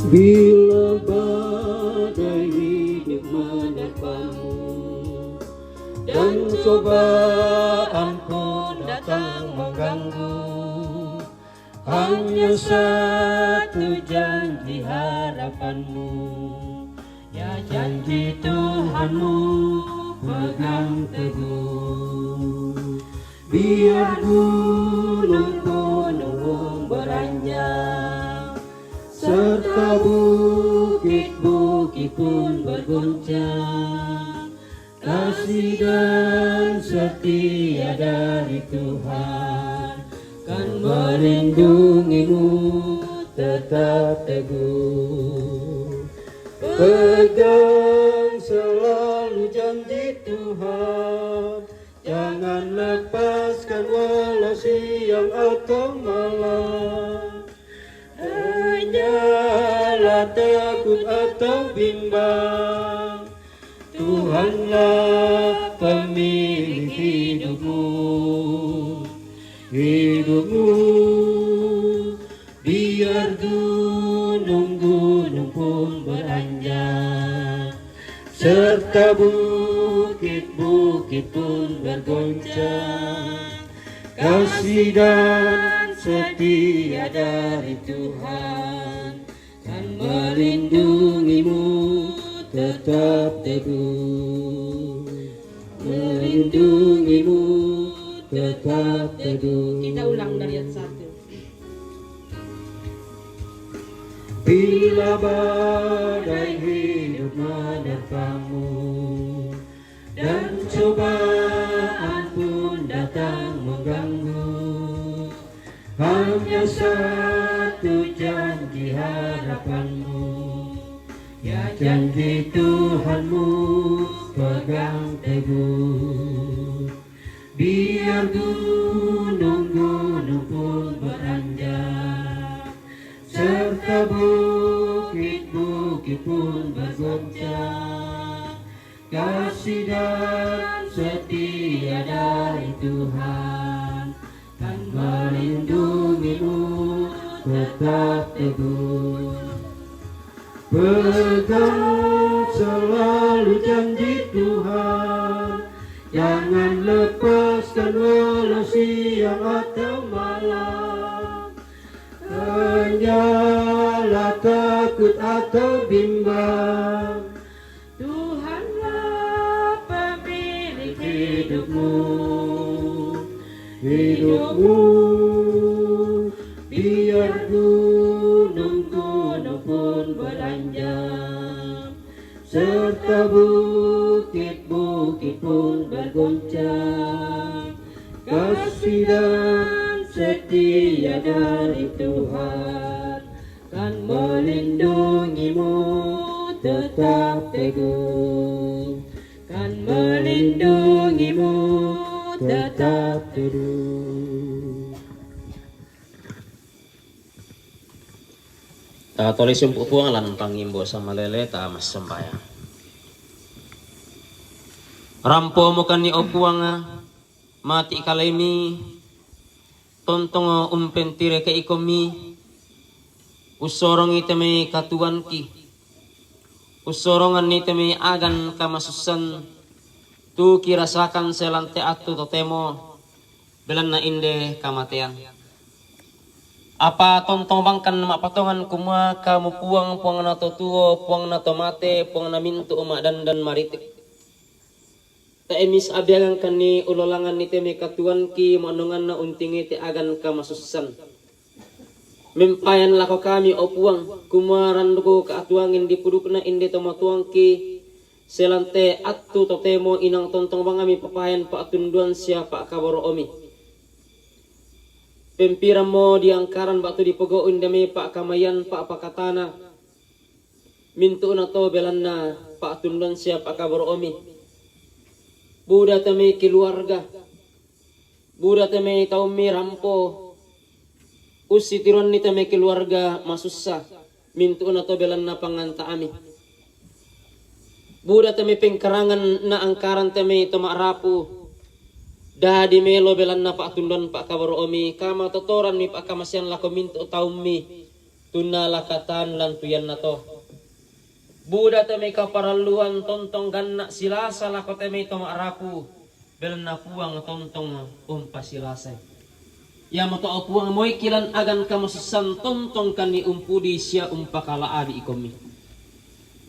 Speaker 9: Bila badai hidup menerpamu dan cobaan pun datang mengganggu, hanya satu janji harapanmu, ya janji Tuhanmu pegang teguh. Biar gunung pun beranjak, serta bukit-bukit pun berguncang, kasih dan setia dari Tuhan kan melindungimu tetap teguh. Pegang selalu janji Tuhan, jangan lepaskan walau siang atau malam. Janganlah takut atau bimbang, Tuhanlah pemilik hidupmu. Biar gunung-gunung pun beranjak, serta bukit-bukit pun bergoncang, kasih dan setia dari Tuhan kan melindungimu tetap teguh, melindungimu tetap teguh.
Speaker 7: Kita ulang dari ayat 1.
Speaker 9: Bila badai hidup menerpamu dan cobaan pun datang mengganggu, hanya satu janji harapanmu, ya
Speaker 6: janji Tuhanmu pegang teguh. Biar gunung-gunung pun beranjak, serta bukit-bukit pun bergoncang, kasih dan setia dari Tuhan kan melindungimu tetap teguh. Pegang selalu janji Tuhan, jangan lepaskan walau siang atau malam. Hanyalah takut atau bimbang, Tuhanlah pemilik hidupmu. Biar gunung-gunung pun beranjak, serta bukit-bukit pun bergoncang, kasih dan setia dari Tuhan kan melindungimu tetap teguh, kan melindungimu tetap teguh.
Speaker 8: Ta tulis yung pupuang lan pangimbo sa malele ta mas sembayang. Rampo mo kan ni opuang mati kalemi tontong umpentire ke ikomi usorong itame katuan ki usorongan itame agan kamasusan tu kirasakan selante atu totemo belan na inde kamatian. Apa tontong bangkan mapatongan kuma kamu puang na tuo puang na tomate puang na mintu umak dan maritik. Ta emis abiagan kani ulolangan ni teme katuan ki monongan na untingi te agan kamasusan. Mempayan lako kami o puang kumaran ko kaatuangin di puduk na inde tomatuang ki selante atu totemo inang tontong bangami papayan pa atunduan siapa kaboro omi. Pempiran mo di angkaran batu di pogoin demi pak kamayan pak pakatana mintu na to belan na pak tundan siapa kabur omi. Buda temi keluarga, buda temi taumi rampo, usi tiron ni temi keluarga masussa mintu na to belan na panganta ami. Buda temi pengkarangan na angkaran temi tomak rapu. Dah di melo belan na pak tundan pak kabar omi kama totoran mi pak kamasian lako minto taumi tuna lakatan lan tuyan na to. Buda teme kaparaluan tontong ganna silasa lako teme toma araku belan na puang tontong silasa. Ya mato puang moy kilan agan kamasusan tontong kani umpudi siya umpakala abi ikomi.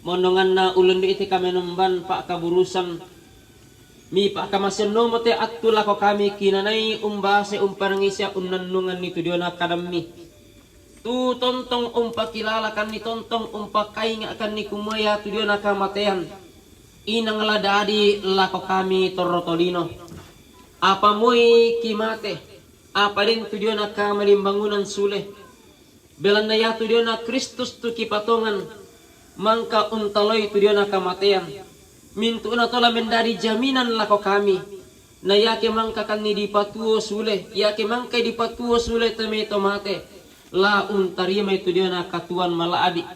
Speaker 8: Monongan na ulen di iti kami numban pak kaburusan mi pa kamasyan no mote atula ko kami kinanay umbase umparangisya unnanungan ni tudiona kadami tu tontong umpakilala kan ni tontong umpakay nga kan ni kumaya tudiona kamatean inang ladadi lako kami torotolino apa moy kimate apa din tudiona kamalimbangunan sule belan na ya tudiona Kristus tu kipatongan mangka untaloy tudiona kamatean mintu na tola mendari jaminan lako kami na yake mangka kan ni dipatuo sule yake mangka dipatuo sule teme tomate la untarima itu dia na katuan malaadi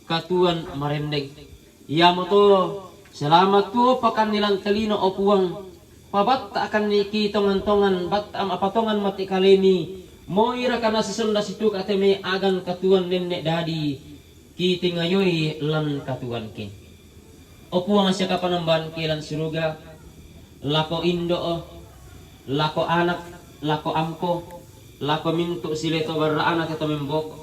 Speaker 8: katuan marendeng ya moto selamat tu pakan nilang kalino opuang pabat akan niki tongan-tongan bat am apatongan mati kalemi moira kana sesunda situ kateme agan katuan nenek dadi kiti ngayoy lan katuan ki opuang siya kapanamban kilan suruga lako indo lako anak lako amko lako mintu sileto barra anak ito membok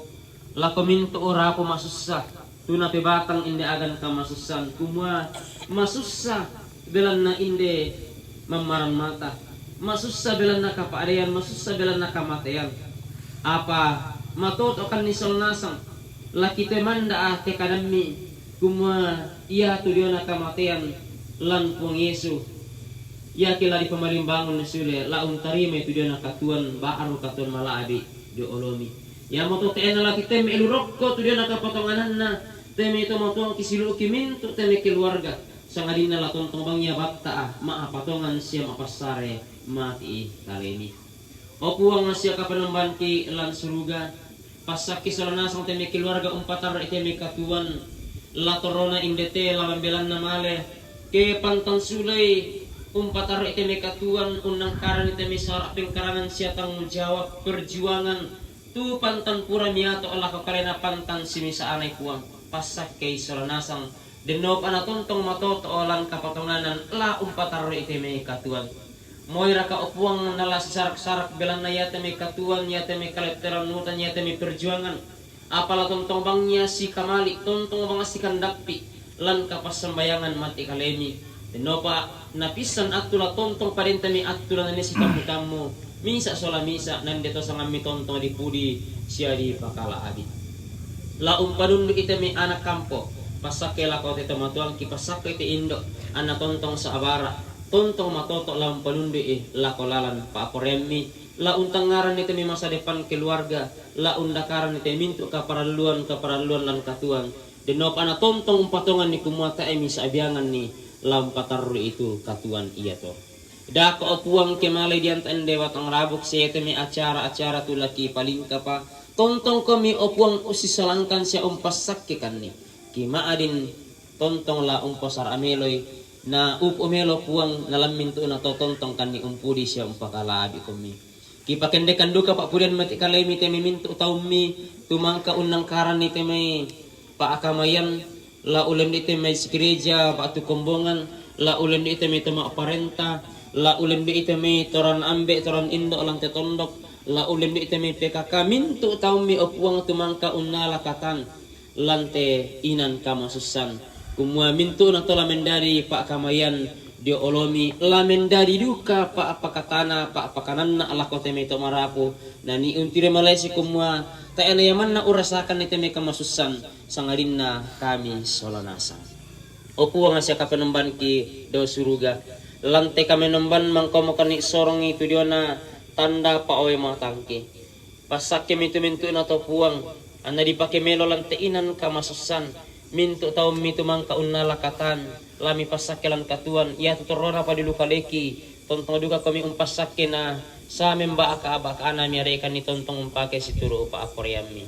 Speaker 8: lako mintu ora ko masussa tuna pe batang inde agan ka masussan kumwa masussa belan na inde mamaran mata masussa belan na kapaarian masussa belan na kamatayan apa matot akan nisol nasang laki te manda te kadami kumwa iya tu dia na kamatayan lan pung Yesu ya kila di pemalimbangon na sule la untarime tu dia na katuan baaru katuan malaabi di olomi ya moto te na laki te melurok ko tu dia na kapotonganan na teme itu matuang kisilu kimintu teme keluarga sangadina la tontong bangnya batta ma patongan siam apa sare mati kalemi opuang nasya kapanemban ki lan suruga pasaki salanasang teme keluarga umpatar iteme katuan la torona indete la bambelan namale ke pantang sulay umpatar iteme katuan unang karan iteme sarap pengkarangan siya tanggung jawab perjuangan tu pantan pura miato ala kakalena pantan simisa anay kuang pasak kay salanasang denop anatontong matoto olan kapatonganan la umpatar iteme katuan moira ka upuang nala sarak-sarak belan na yateme katuan yateme kalepteran nutan yateme perjuangan apala tontong bangnya si kamali tontong bang si kandakpi lan kapasambayangan mati kalemi denopa napisan atula tontong parentami atula nani si tamu misa sola misa nandeto sangami tontong di pudi siya di pakala adi la umpadundu itemi anak kampo pasake la kau tete matuang ki pasake te indo anak tontong sa abara tontong matoto la umpadundu la kolalan pa aporemi la untangaran itemi masa depan keluarga la undakaran itemi mintu kaparaluan lan katuan denop anak tontong umpatongan ni kumuata emi sa abiangan ni lampatarru itu katuan iya to da ko opuang kemale diantan dewa tang rabuk setemi acara-acara tulaki paling kapa tontong kami opuang usisalangkan sia umpas sakkikan ni kima adin tontong la umpasar ameloy na umelo puang nalam mintu na to tontong kan ni umpudi sia umpakala abi kami ki pakendekan duka pak pudian mati kalemi temi mintu taumi tumangka unang karan ni temi pa akamayan la ulen di teme gereja batu kombongan la ulen di teme tema parenta la ulen di teme toran ambe toran indo lang tetondok la ulen di teme PKK mintu taumi opuang tumangka unala katan lante inan kamasusan kumua mintu na tola mendari pak kamayan dio olomi la mendari duka pak apa katana pak apa kananna ala ko teme to marapu nani untire malaysi kumua ta ena yaman na urasakan ni teme kamasusan sangarinna kami solanasa opu nga siya kapanemban ki do suruga lante kami nemban mangkomokan ni sorong itu dia na tanda pa oy mga tangki pasak kami itu mintu na to puang ana dipake melo lante inan kamasusan mintu tau mitu mangka unalakatan lami pasakelan katuan ya tutorona pa dilukaleki tontong duka kami umpasake na sa memba aka ana mi arekan ni tontong umpake situro pa akoryami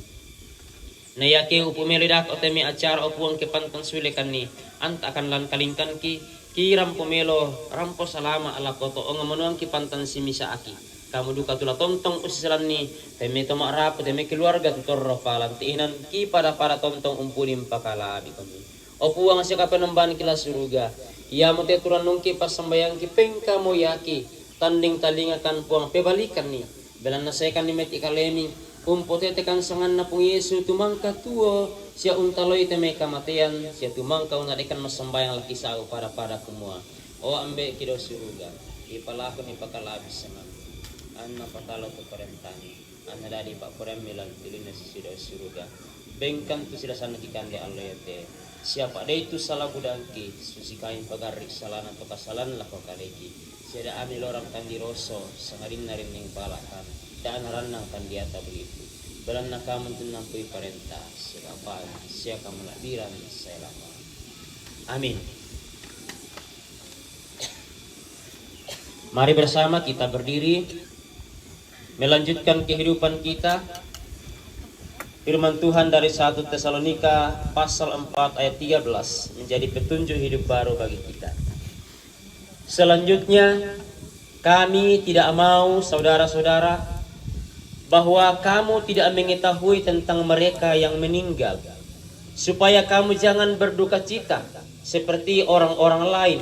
Speaker 8: na yake upumelidak o temi acara opuang ke pantang sulekan ni anta akan lan kalingkan ki kiram pomelo rampo salama ala koto o ngamanuang ki pantan simisa aki kamu duka tula tontong usisalan ni temi to marapo temi keluarga tutorro palantiinan ki pada tontong umpunim pakala di kami opuang siya kapanemban kila suruga ya mo te turan nungki pasambayang ki pengka mo yaki tanding talingakan puang pebalikan ni belan nasekan ni meti kalemi umpote tekan sangan na pung Yesu tumangka tuo siya untaloy teme kamatian siya tumangka unadekan masambayang laki sao para kumua o ambe kido suruga ipalako ni pakalabis saman anna patalo to parentani anna dadi pak poremilan tilina sisido suruga bengkan tu sila sana kikan de Allah yate siapa de itu salah budangki susi kain pagarik salana to kasalan lako kaleki siya da ami lorang tandiroso sangarin narin ning balakan dan ranang kan dia tak begitu belan nakaman tu nampui parenta siapa siapa meladiran saya lama amin. Mari bersama kita berdiri melanjutkan kehidupan kita. Firman Tuhan dari 1 Tesalonika pasal 4 ayat 13 menjadi petunjuk hidup baru bagi kita. Selanjutnya kami tidak mau saudara-saudara bahwa kamu tidak mengetahui tentang mereka yang meninggal, supaya kamu jangan berduka cita seperti orang-orang lain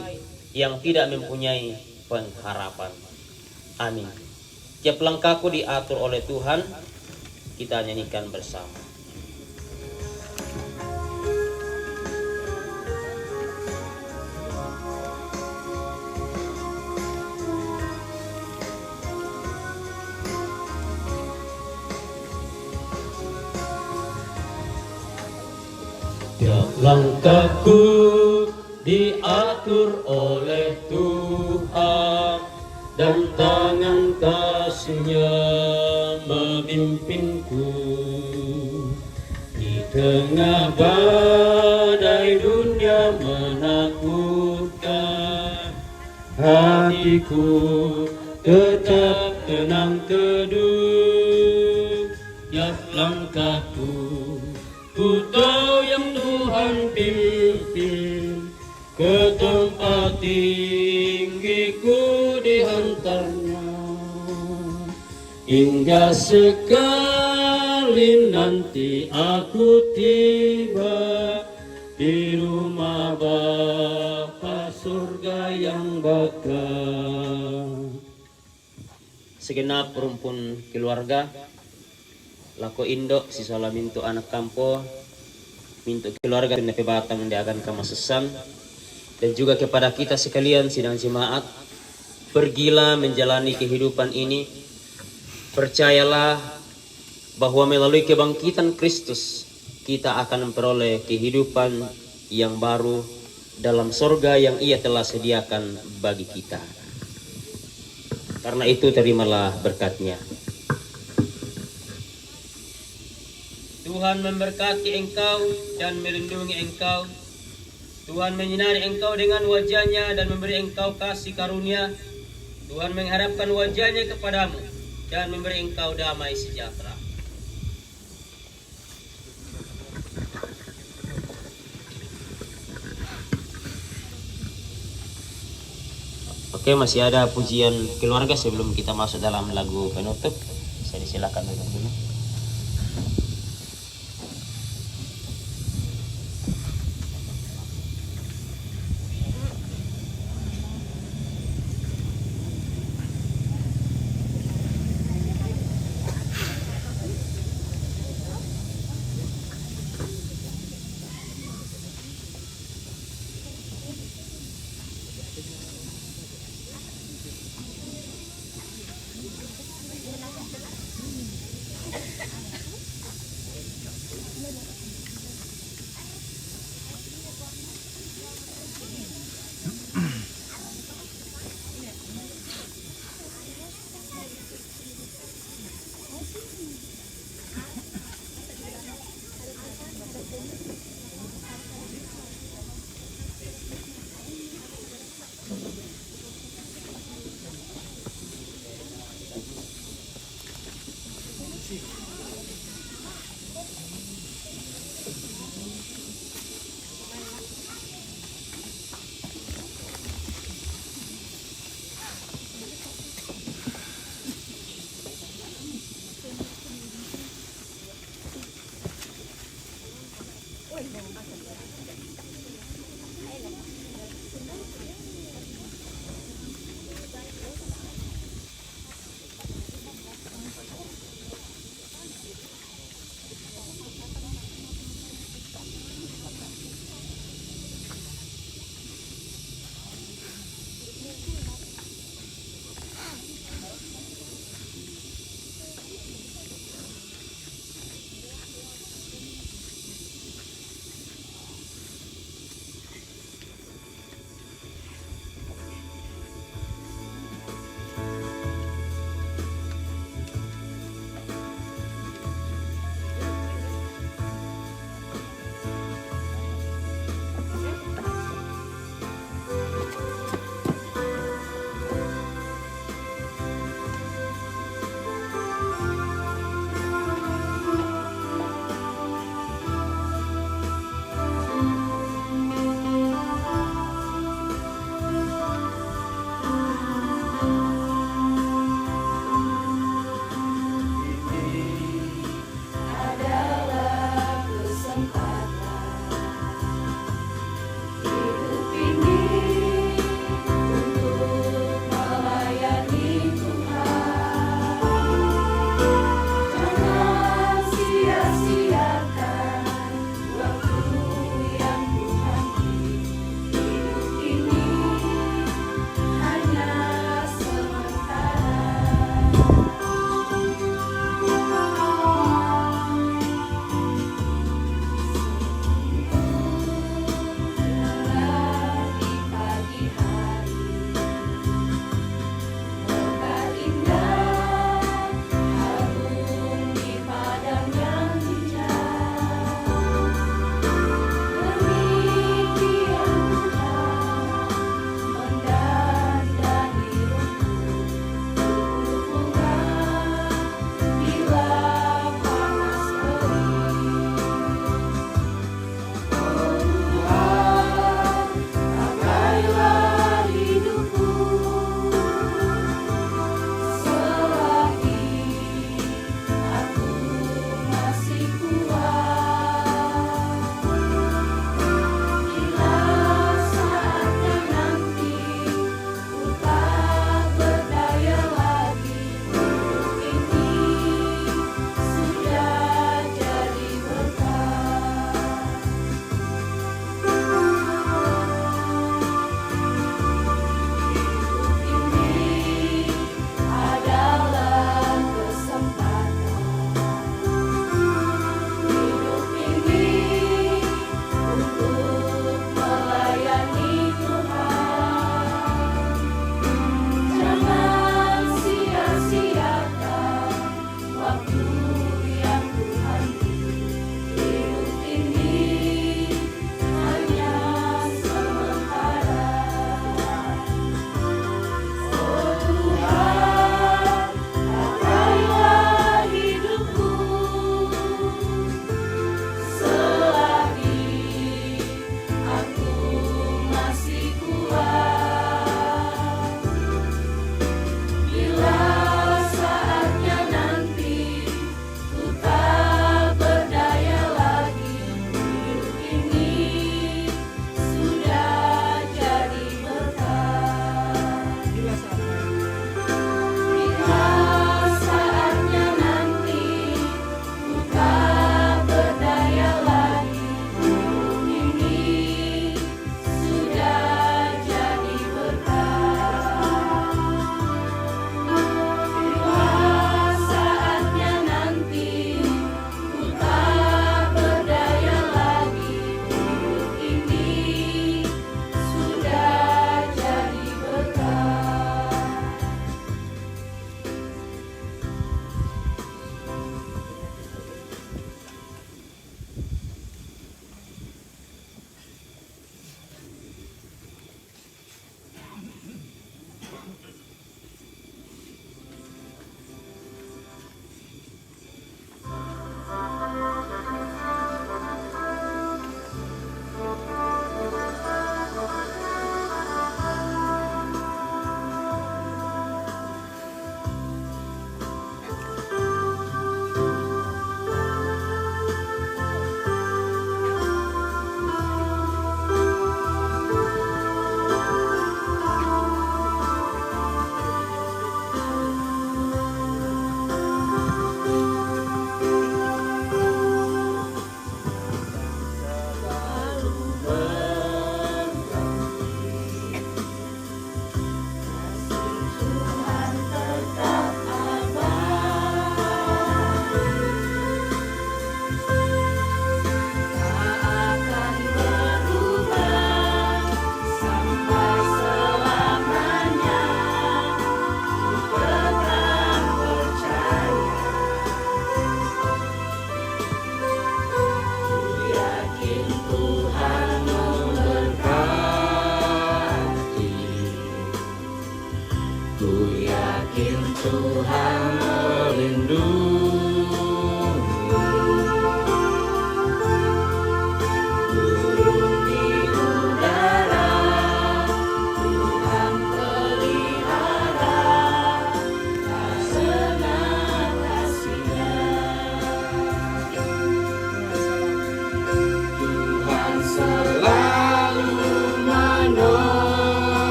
Speaker 8: yang tidak mempunyai pengharapan. Amin. Tiap langkahku diatur oleh Tuhan. Kita nyanyikan bersama.
Speaker 6: Langkahku diatur oleh Tuhan dan tangan kasih-Nya memimpinku. Di Tengah badai dunia menakutkan, hatiku tetap tenang teduh. Tiap langkahku ku tahu yang Tuhan pimpin, ke tempat tinggiku dihantarnya. Hingga sekali nanti aku tiba di rumah Bapa surga yang bakal.
Speaker 8: Segenap rumpun keluarga lako indok sisala mintu anak kampo, mintu keluarga di Batang yang akan kamasesan, dan juga kepada kita sekalian sidang jemaat, pergilah menjalani kehidupan ini. Percayalah bahwa melalui kebangkitan Kristus kita akan memperoleh kehidupan yang baru dalam sorga yang Ia telah sediakan bagi kita. Karena itu terimalah berkat-Nya. Tuhan memberkati engkau dan melindungi engkau. Tuhan menyinari engkau dengan wajah-Nya dan memberi engkau kasih karunia. Tuhan mengharapkan wajah-Nya kepadamu dan memberi engkau damai sejahtera. Oke, masih ada pujian keluarga sebelum kita masuk dalam lagu penutup. Saya disilakan duduk dulu.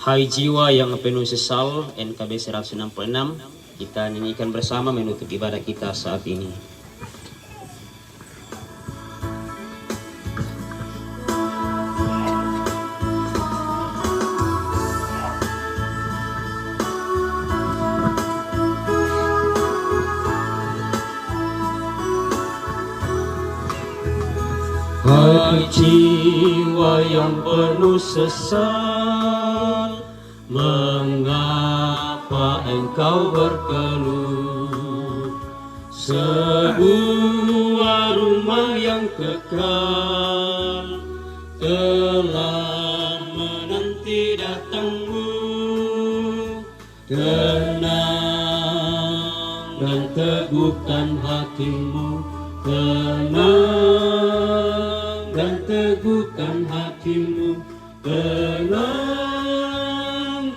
Speaker 8: Hai jiwa yang penuh sesal, NKB 166, kita nyanyikan bersama menutup ibadah kita saat ini. Hai jiwa yang penuh sesal, mengapa engkau berkeluh? Sebuah rumah yang kekal telah menanti datangmu. Tenang dan teguhkan hatimu, tenang dan teguhkan hatimu, tenang,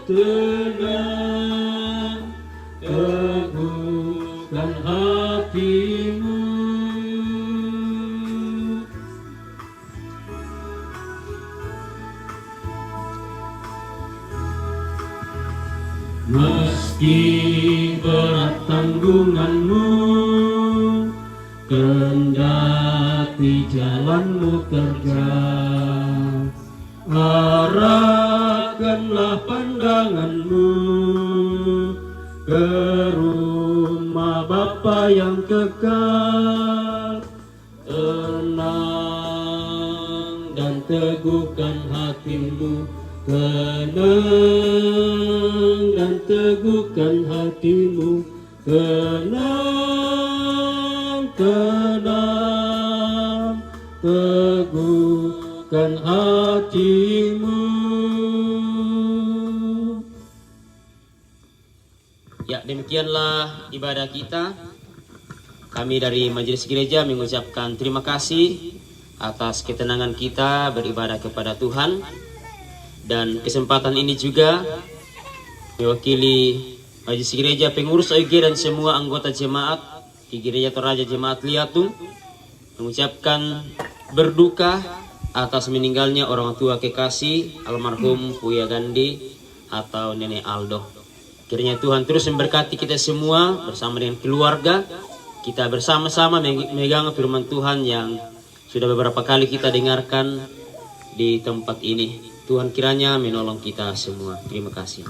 Speaker 8: tenang, teguhkan hatimu. Meski berat tanggunganmu, kendati jalanmu terjal, arahkanlah pandanganmu ke rumah Bapa yang kekal. Tenang dan teguhkan hatimu, tenang dan teguhkan hatimu, tenang, tenang, teguhkan hatimu. Ya, demikianlah ibadah kita. Kami dari Majelis Gereja mengucapkan terima kasih atas ketenangan kita beribadah kepada Tuhan. Dan kesempatan ini juga mewakili Majelis Gereja, pengurus OIG dan semua anggota jemaat di Gereja Toraja Jemaat Liatung mengucapkan berduka atas meninggalnya orang tua kekasih almarhum Buya Gandhi atau Nenek Aldo. Kiranya Tuhan terus memberkati kita semua bersama dengan keluarga. Kita bersama-sama memegang firman Tuhan yang sudah beberapa kali kita dengarkan di tempat ini. Tuhan kiranya menolong kita semua. Terima kasih.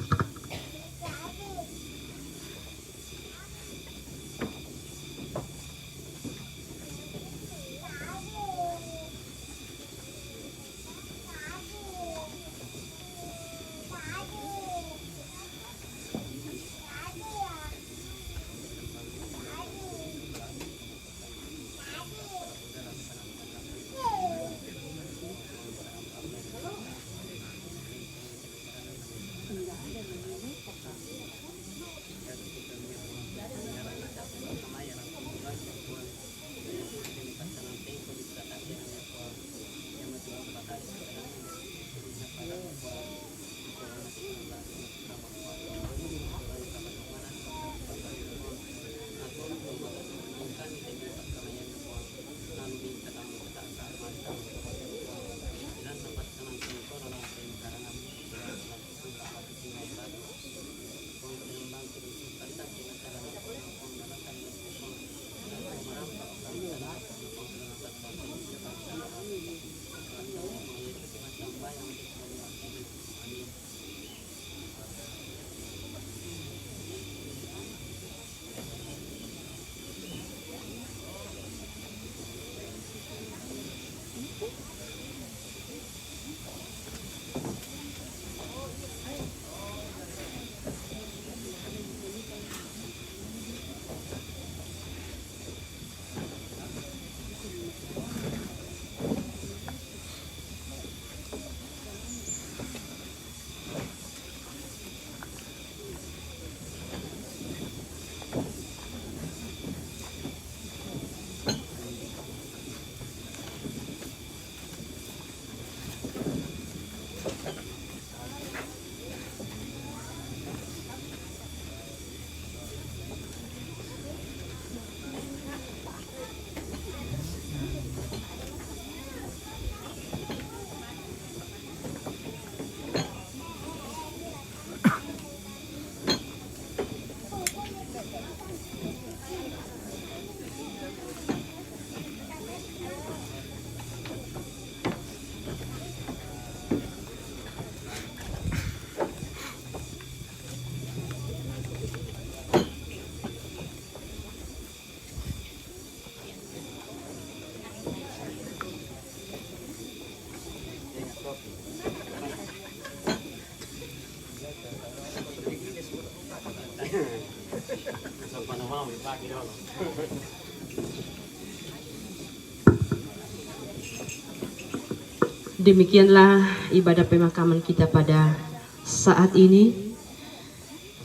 Speaker 7: Demikianlah ibadah pemakaman kita pada saat ini.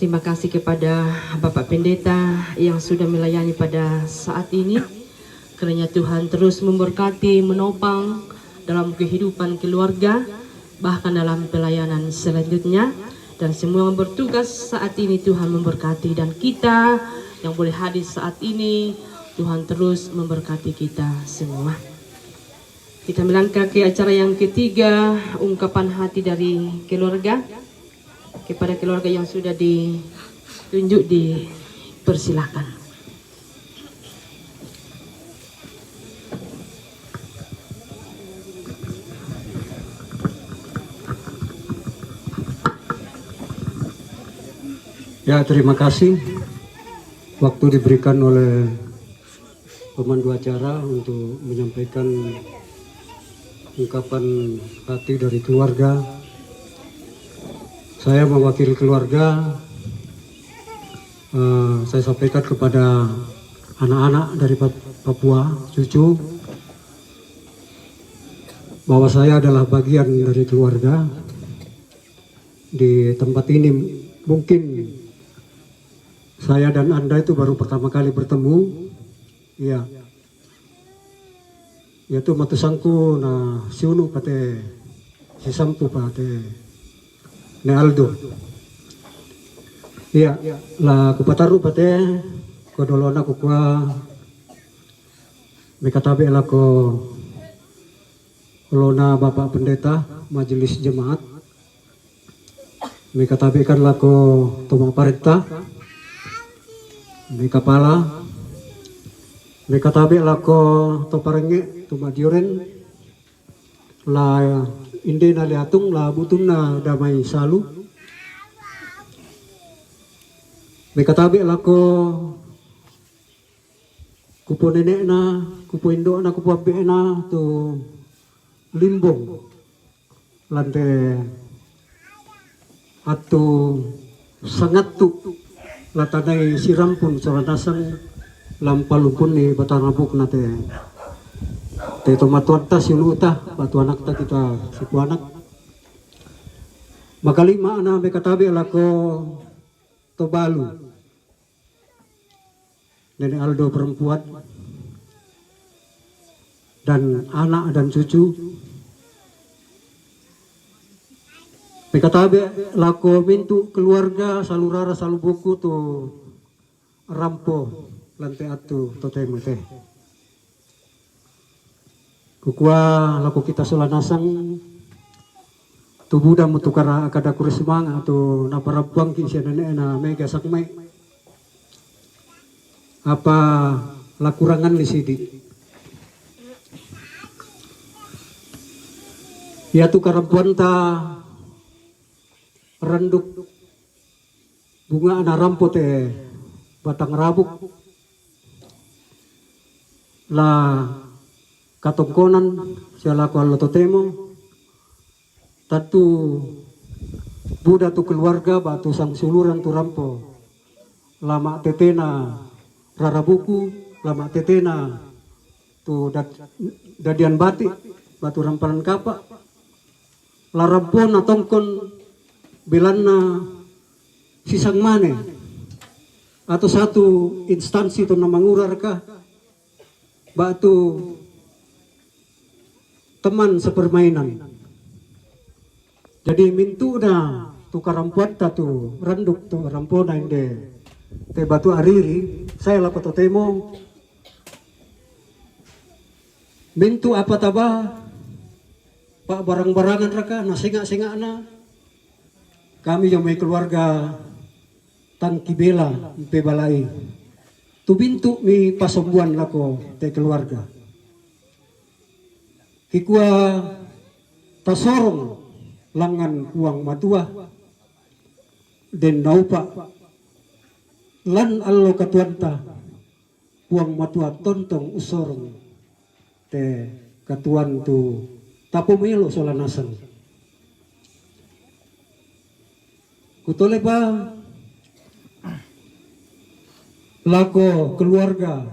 Speaker 7: Terima kasih kepada Bapak Pendeta yang sudah melayani pada saat ini. Kiranya Tuhan terus memberkati, menopang dalam kehidupan keluarga, bahkan dalam pelayanan selanjutnya. Dan semua yang bertugas saat ini Tuhan memberkati. Dan kita yang boleh hadir saat ini, Tuhan terus memberkati kita semua. Kita melangkah ke acara yang ketiga, ungkapan hati dari keluarga. Kepada keluarga yang sudah ditunjuk, dipersilakan.
Speaker 4: Ya, terima kasih waktu diberikan oleh pemandu acara untuk menyampaikan ungkapan hati dari keluarga. Saya mewakili keluarga, saya sampaikan kepada anak-anak dari Papua, cucu, bahwa saya adalah bagian dari keluarga. Di tempat ini mungkin saya dan Anda itu baru pertama kali bertemu, ya. Yaitu matusangku na siunu pate si sampu pate ne Aldo. Iya, la kupataru pate kodolona kukua mekatabe lako lona Bapak Pendeta Majelis Jemaat. Mekatabe kan lako Toma Parenta mi kepala mekatabe lako toparenge tuma dioren la inde na liatung la butum na damai salu mekatabe lako kupo nenek na kupo indo na kupo abe na tu limbong lante atu sangat tu latanay sirampun saranasan lampalupun ni batarabuk na te tomatuan ta sinuta batu anak ta kita siku anak makalima na may katabi alako tobalu Nenek Aldo perempuan dan anak dan cucu may katabi lako mintu keluarga salurara salubuku tu rampo lantai atu totemo teh kukua laku kita solanasang tubuh dan mutukara akada kurismang atau naparabuang kinsia nenek na mega sakmai apa lakurangan di sini ya tu karampuan ta renduk bunga na rampo te batang rabuk la katongkonan siya ko alototemo tatu buda tu keluarga batu sang suluran tu rampo lama tetena rarabuku lama tetena tu dadian batik batu ramparan kapa larampo na tongkon bilanna sisang mane atau satu instansi tu namangurar ka batu teman sepermainan. Jadi mintu na tu karampuat ta tu randuk tu rampona inde te batu ariri saya lakoto temo mintu apa taba pak barang-barangan raka na singa-singa na kami yang may keluarga tangki bela pe balai tu bintu mi pasombuan lako te keluarga kikua tasorong langan uang matua den naupa lan allo katuanta uang matua tontong usorong te katuan tu tapo melo solanasan kutole ba lako keluarga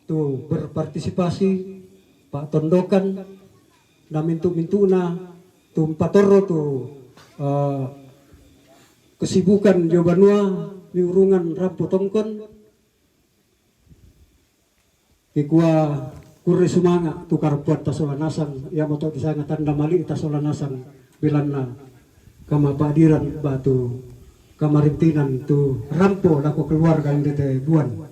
Speaker 4: tu berpartisipasi Pak Tondokan na mintu-mintuna tu patoro tu kesibukan Jabanua miurungan rampo tongkon ikua kure sumanga tu karpuat tasolanasang ya moto disanga tanda mali tasolanasang bilanna kama padiran batu kamarintinan tu rampo lako keluarga yang dete buan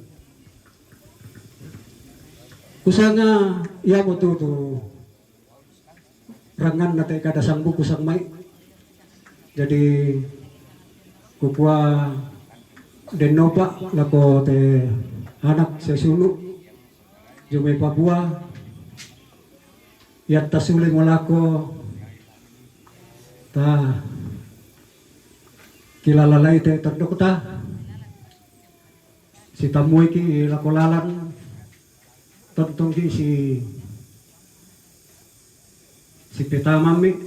Speaker 4: kusanga ya moto tu rangan nate kada sang buku sang mai jadi kukua denopa lako te anak sesulu Jumay Papua yatta suling walako ta kilalalay te tandokta si tamoy ki lakolalan tontong ki si pitamami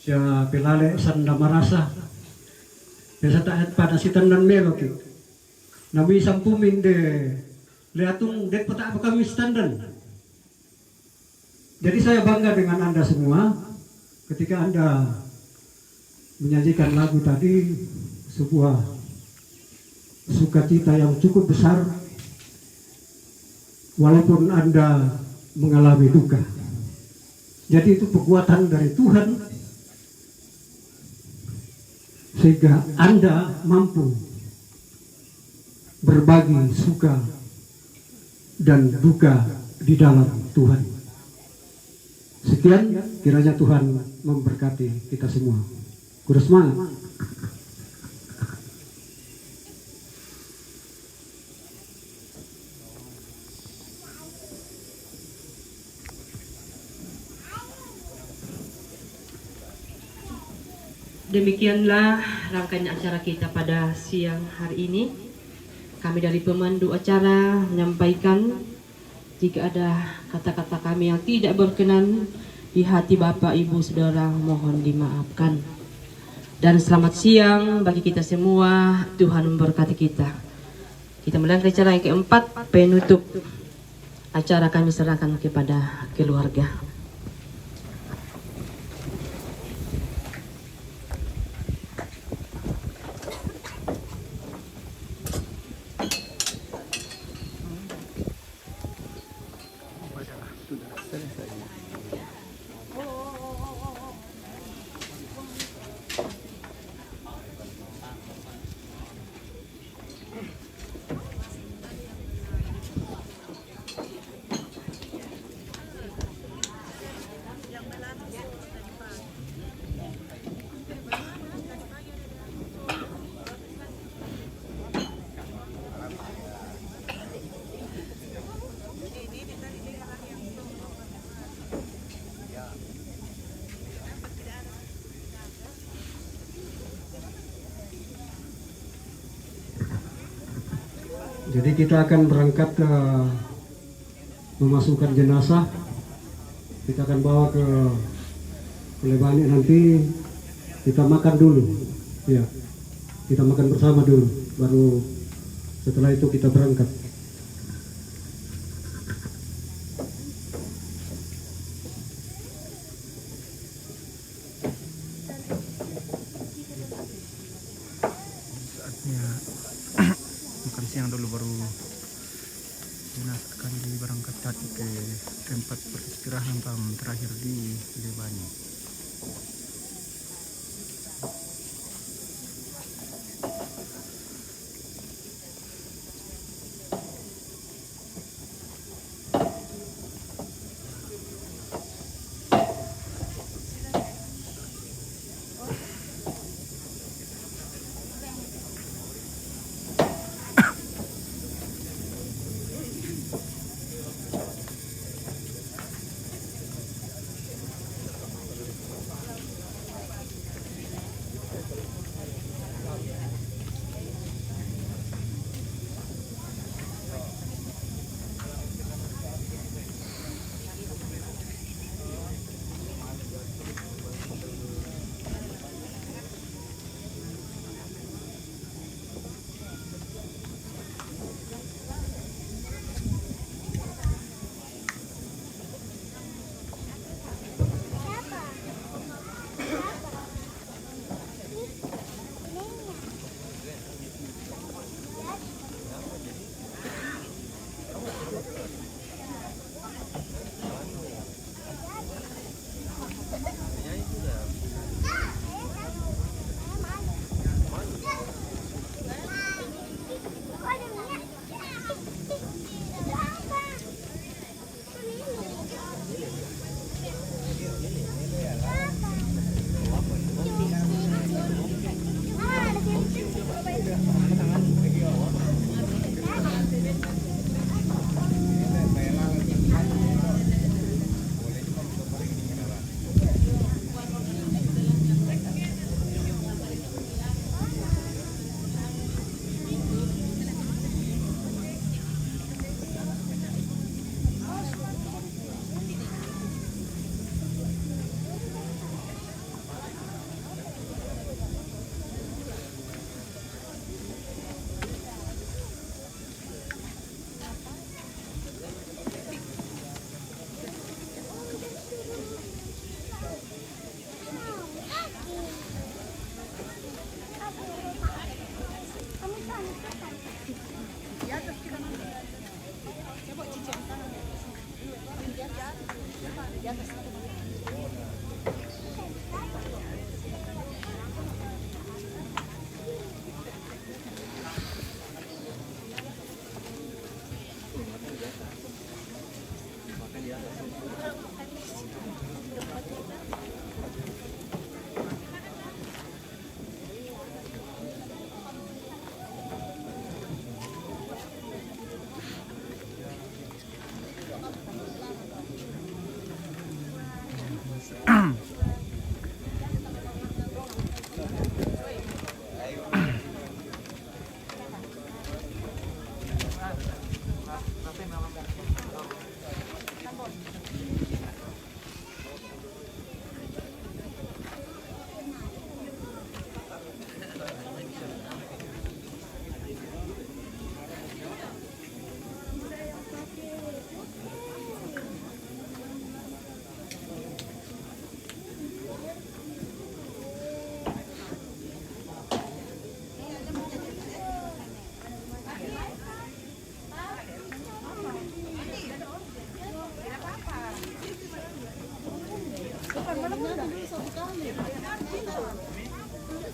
Speaker 4: siya pilale sanda marasa besa taat pada si tandan melo ki nabi sampumin de lihatung dek peta apa kami standar. Jadi saya bangga dengan Anda semua ketika Anda menyajikan lagu tadi, sebuah sukacita yang cukup besar walaupun Anda mengalami duka. Jadi itu kekuatan dari Tuhan sehingga Anda mampu berbagi suka dan duka di dalam Tuhan. Sekian, kiranya Tuhan memberkati kita semua. Kudu semangat.
Speaker 7: Demikianlah rangkaian acara kita pada siang hari ini. Kami dari pemandu acara menyampaikan jika ada kata-kata kami yang tidak berkenan di hati Bapak, Ibu, Saudara, mohon dimaafkan. Dan selamat siang bagi kita semua, Tuhan memberkati kita. Kita melangkah acara yang keempat, penutup acara kami serahkan kepada keluarga.
Speaker 4: Jadi kita akan berangkat ke memasukkan jenazah. Kita akan bawa ke Lebani, nanti kita makan dulu. Ya, kita makan bersama dulu. Baru setelah itu kita berangkat.
Speaker 1: Makan siang dulu baru jenazah akan diberangkatkan ke tempat peristirahatan terakhir di Lebani.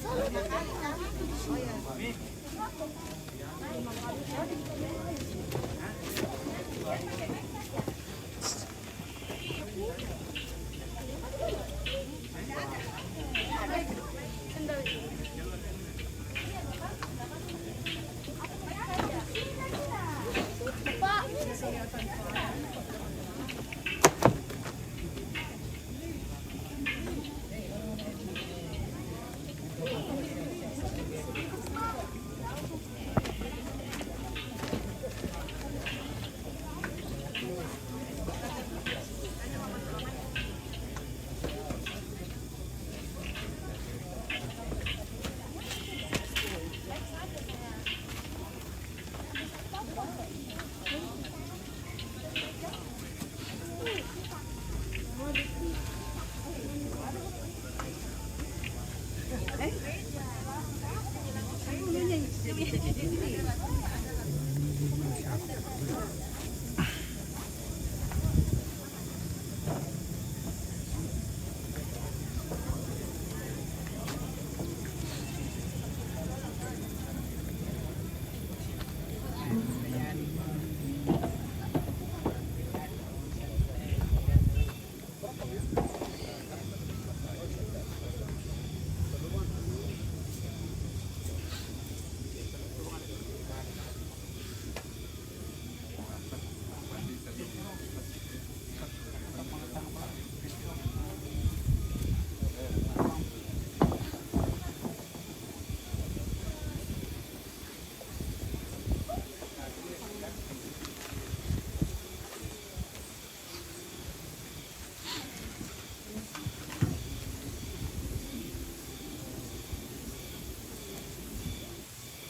Speaker 5: Mami. Mami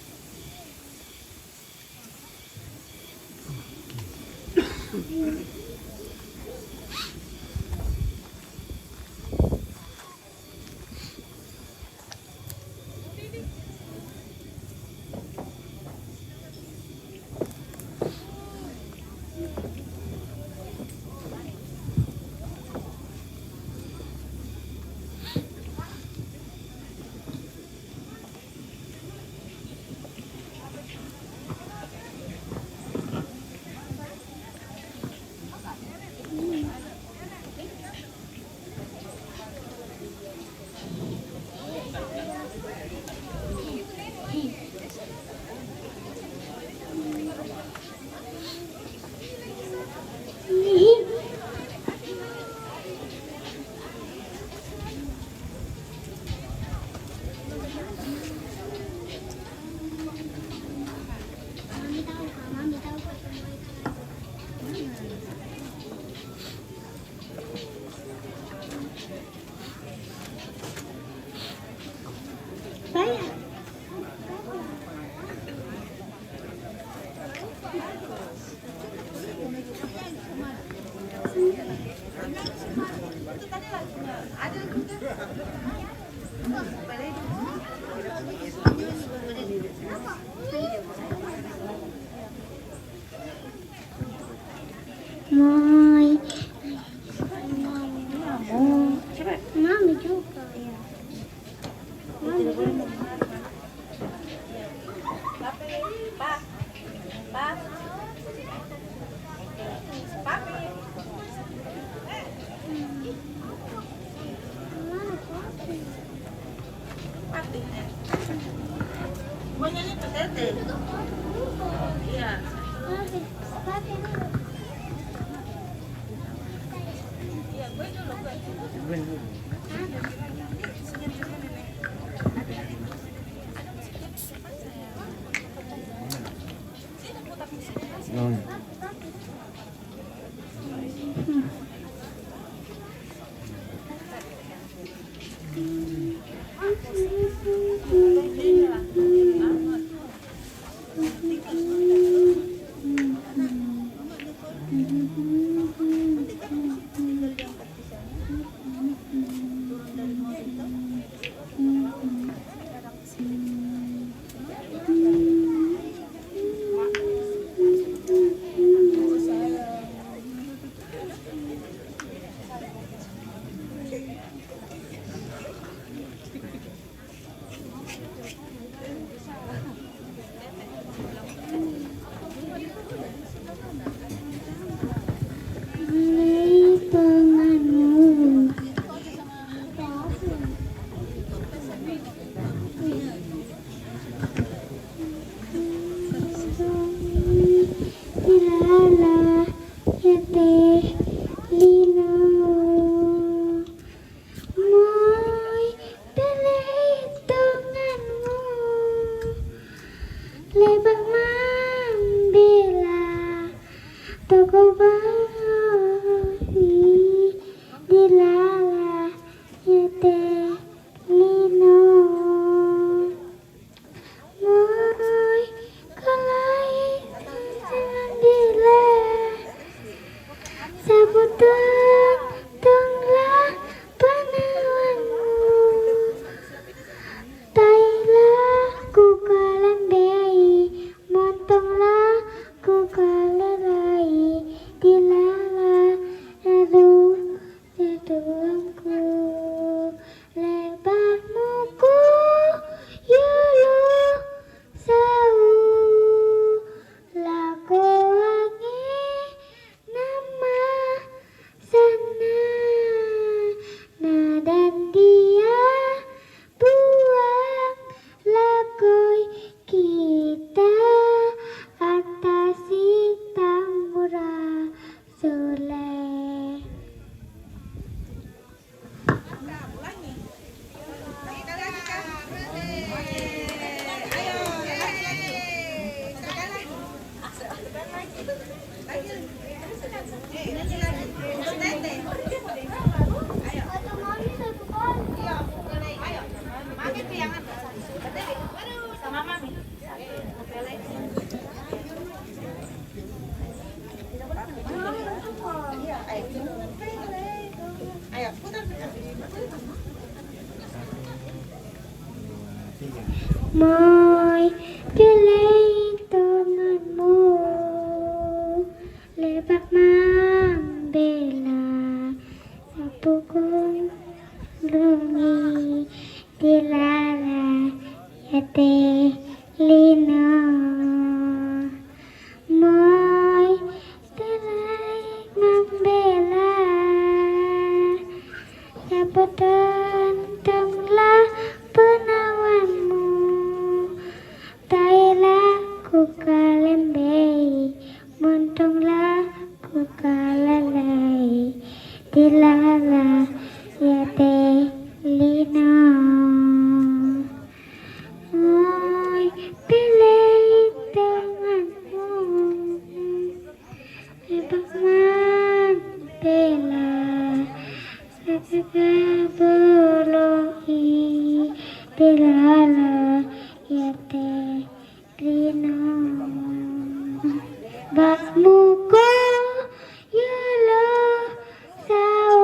Speaker 5: juga ya. Mami juga. Moi pilih temanmu lebak membela sapukun lungi dilala yate lino moi pilih membela saputan tenglah penawanmu tailah ku kalembei muntunglah ku kalalai dilala yate lino moi pilih tanganmu lebak membela Sakabolohi dilala yate lino bakmuko yalo sao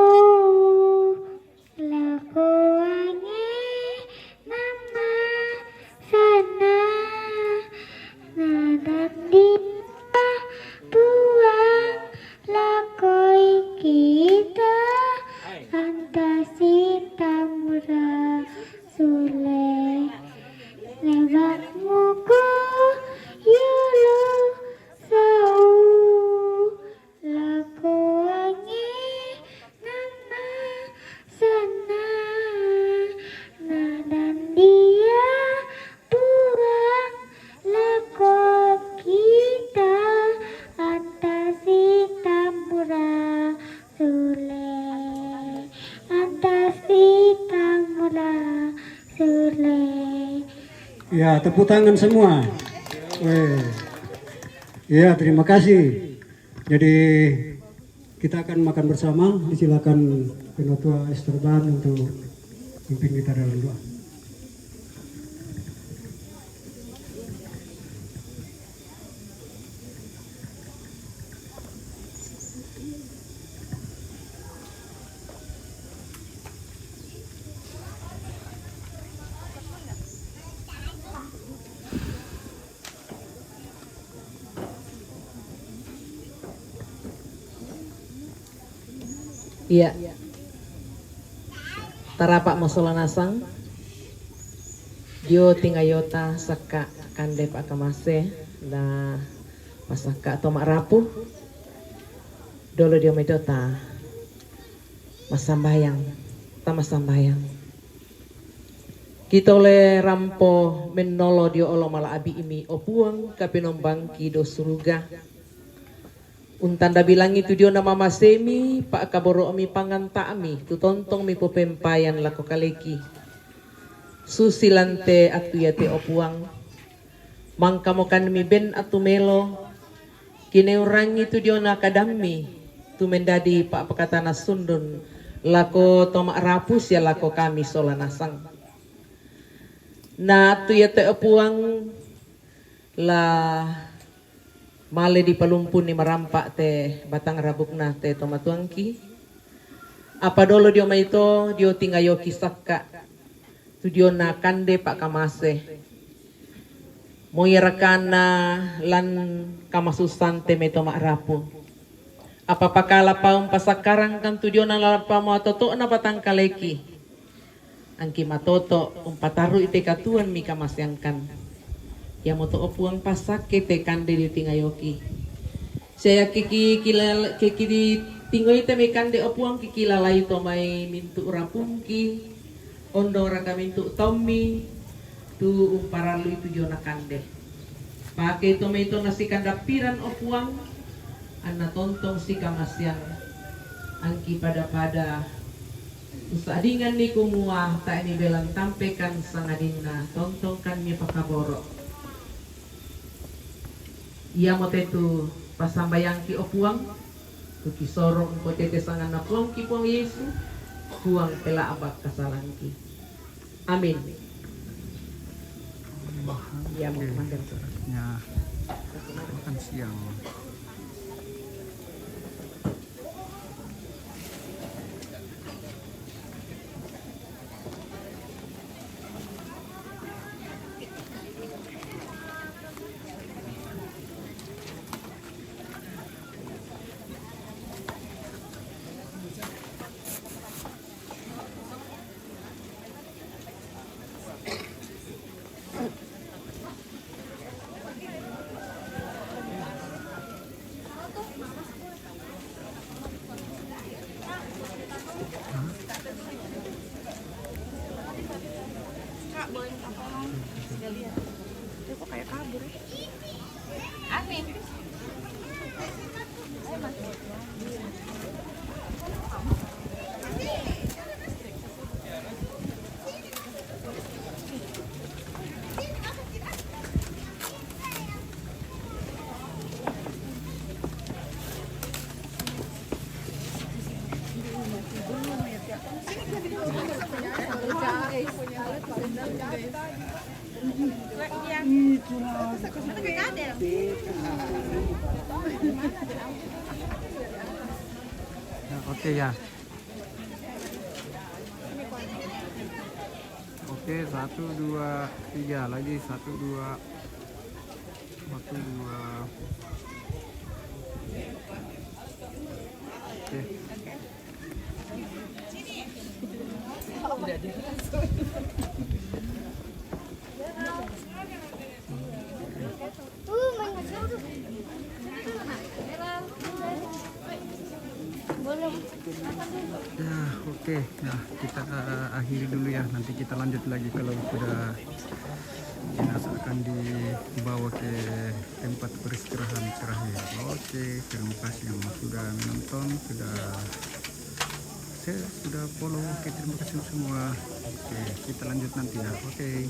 Speaker 5: lakoange nama sana nadat di buang lakoi kita antasi tamura sule lewat muka yolo sau lakoange nama sana nadan dia buang lako kita antasi tamura sule antasi tamura sule.
Speaker 4: Ya, tepuk tangan semua. Weh. Ya, terima kasih. Jadi kita akan makan bersama. Disilakan Penatua Esteban untuk pimpin kita dalam doa.
Speaker 7: Iya. Tarapak masola nasang. Dio tingayota saka kandep akamase na masaka tomak rapuh. Dolo dio medota masambayang, tamasambayang. Kita oleh rampo menolo dio olo mala abi imi opuang kapinombang kido suruga. Untanda bilang itu dia nama masemi pak kaboro ami panganta ami tu tontong mi popempayan lako kaleki susilante atu yate opuang mangkamokan mi ben atu melo kine orang itu dia nakadami tu mendadi pak pakatana sundun lako tomak rapus ya lako kami sola nasang na tu yate opuang lah male di palumpun ni marampak te batang rabukna te tomatuangki. Apa dolo dio maito dio tingayo kisaka. Tu dio na kande pak kamase. Moyerakana lan kamasusan te meto rapu. Apa pakala paum pasakarang kan tu dio na lalapa mo toto na batang kaleki. Angki matoto umpataru ite katuan mi kamasyangkan. Ya moto opuang pasak kete kande di tingayoki. Saya kiki di tingoy te me kande opuang kiki lalay to may mintu rapungki. Ondo raka mintu tommi tu umparalu itu jona kande. Pakai to may to nasi kandapiran opuang anna tontong si kamasyang angki pada usadingan ni kumua ta ini belang tampekan sangadina tontong kan mi pakaboro. Ia motetu pasambayang ki opuang tu kisorong potete sangan napuang ki puang Yesu puang pela abak kasalangki. Amin. Ya mau mandang
Speaker 1: Ya, makan siang.
Speaker 3: bawain kapal. Gak lihat. Itu kok kayak kabur ya? Amin.
Speaker 1: Oke ya. Oke, 1, 2, 3 lagi 1, 2, 1, 2. Oke.
Speaker 5: Belum.
Speaker 1: Ya, oke. Nah, kita akhiri dulu ya. Nanti kita lanjut lagi kalau sudah jenazah akan dibawa ke tempat peristirahatan terakhir. Oke, terima kasih yang sudah menonton, sudah follow. Oke, terima kasih semua. Oke, kita lanjut nanti ya. Oke.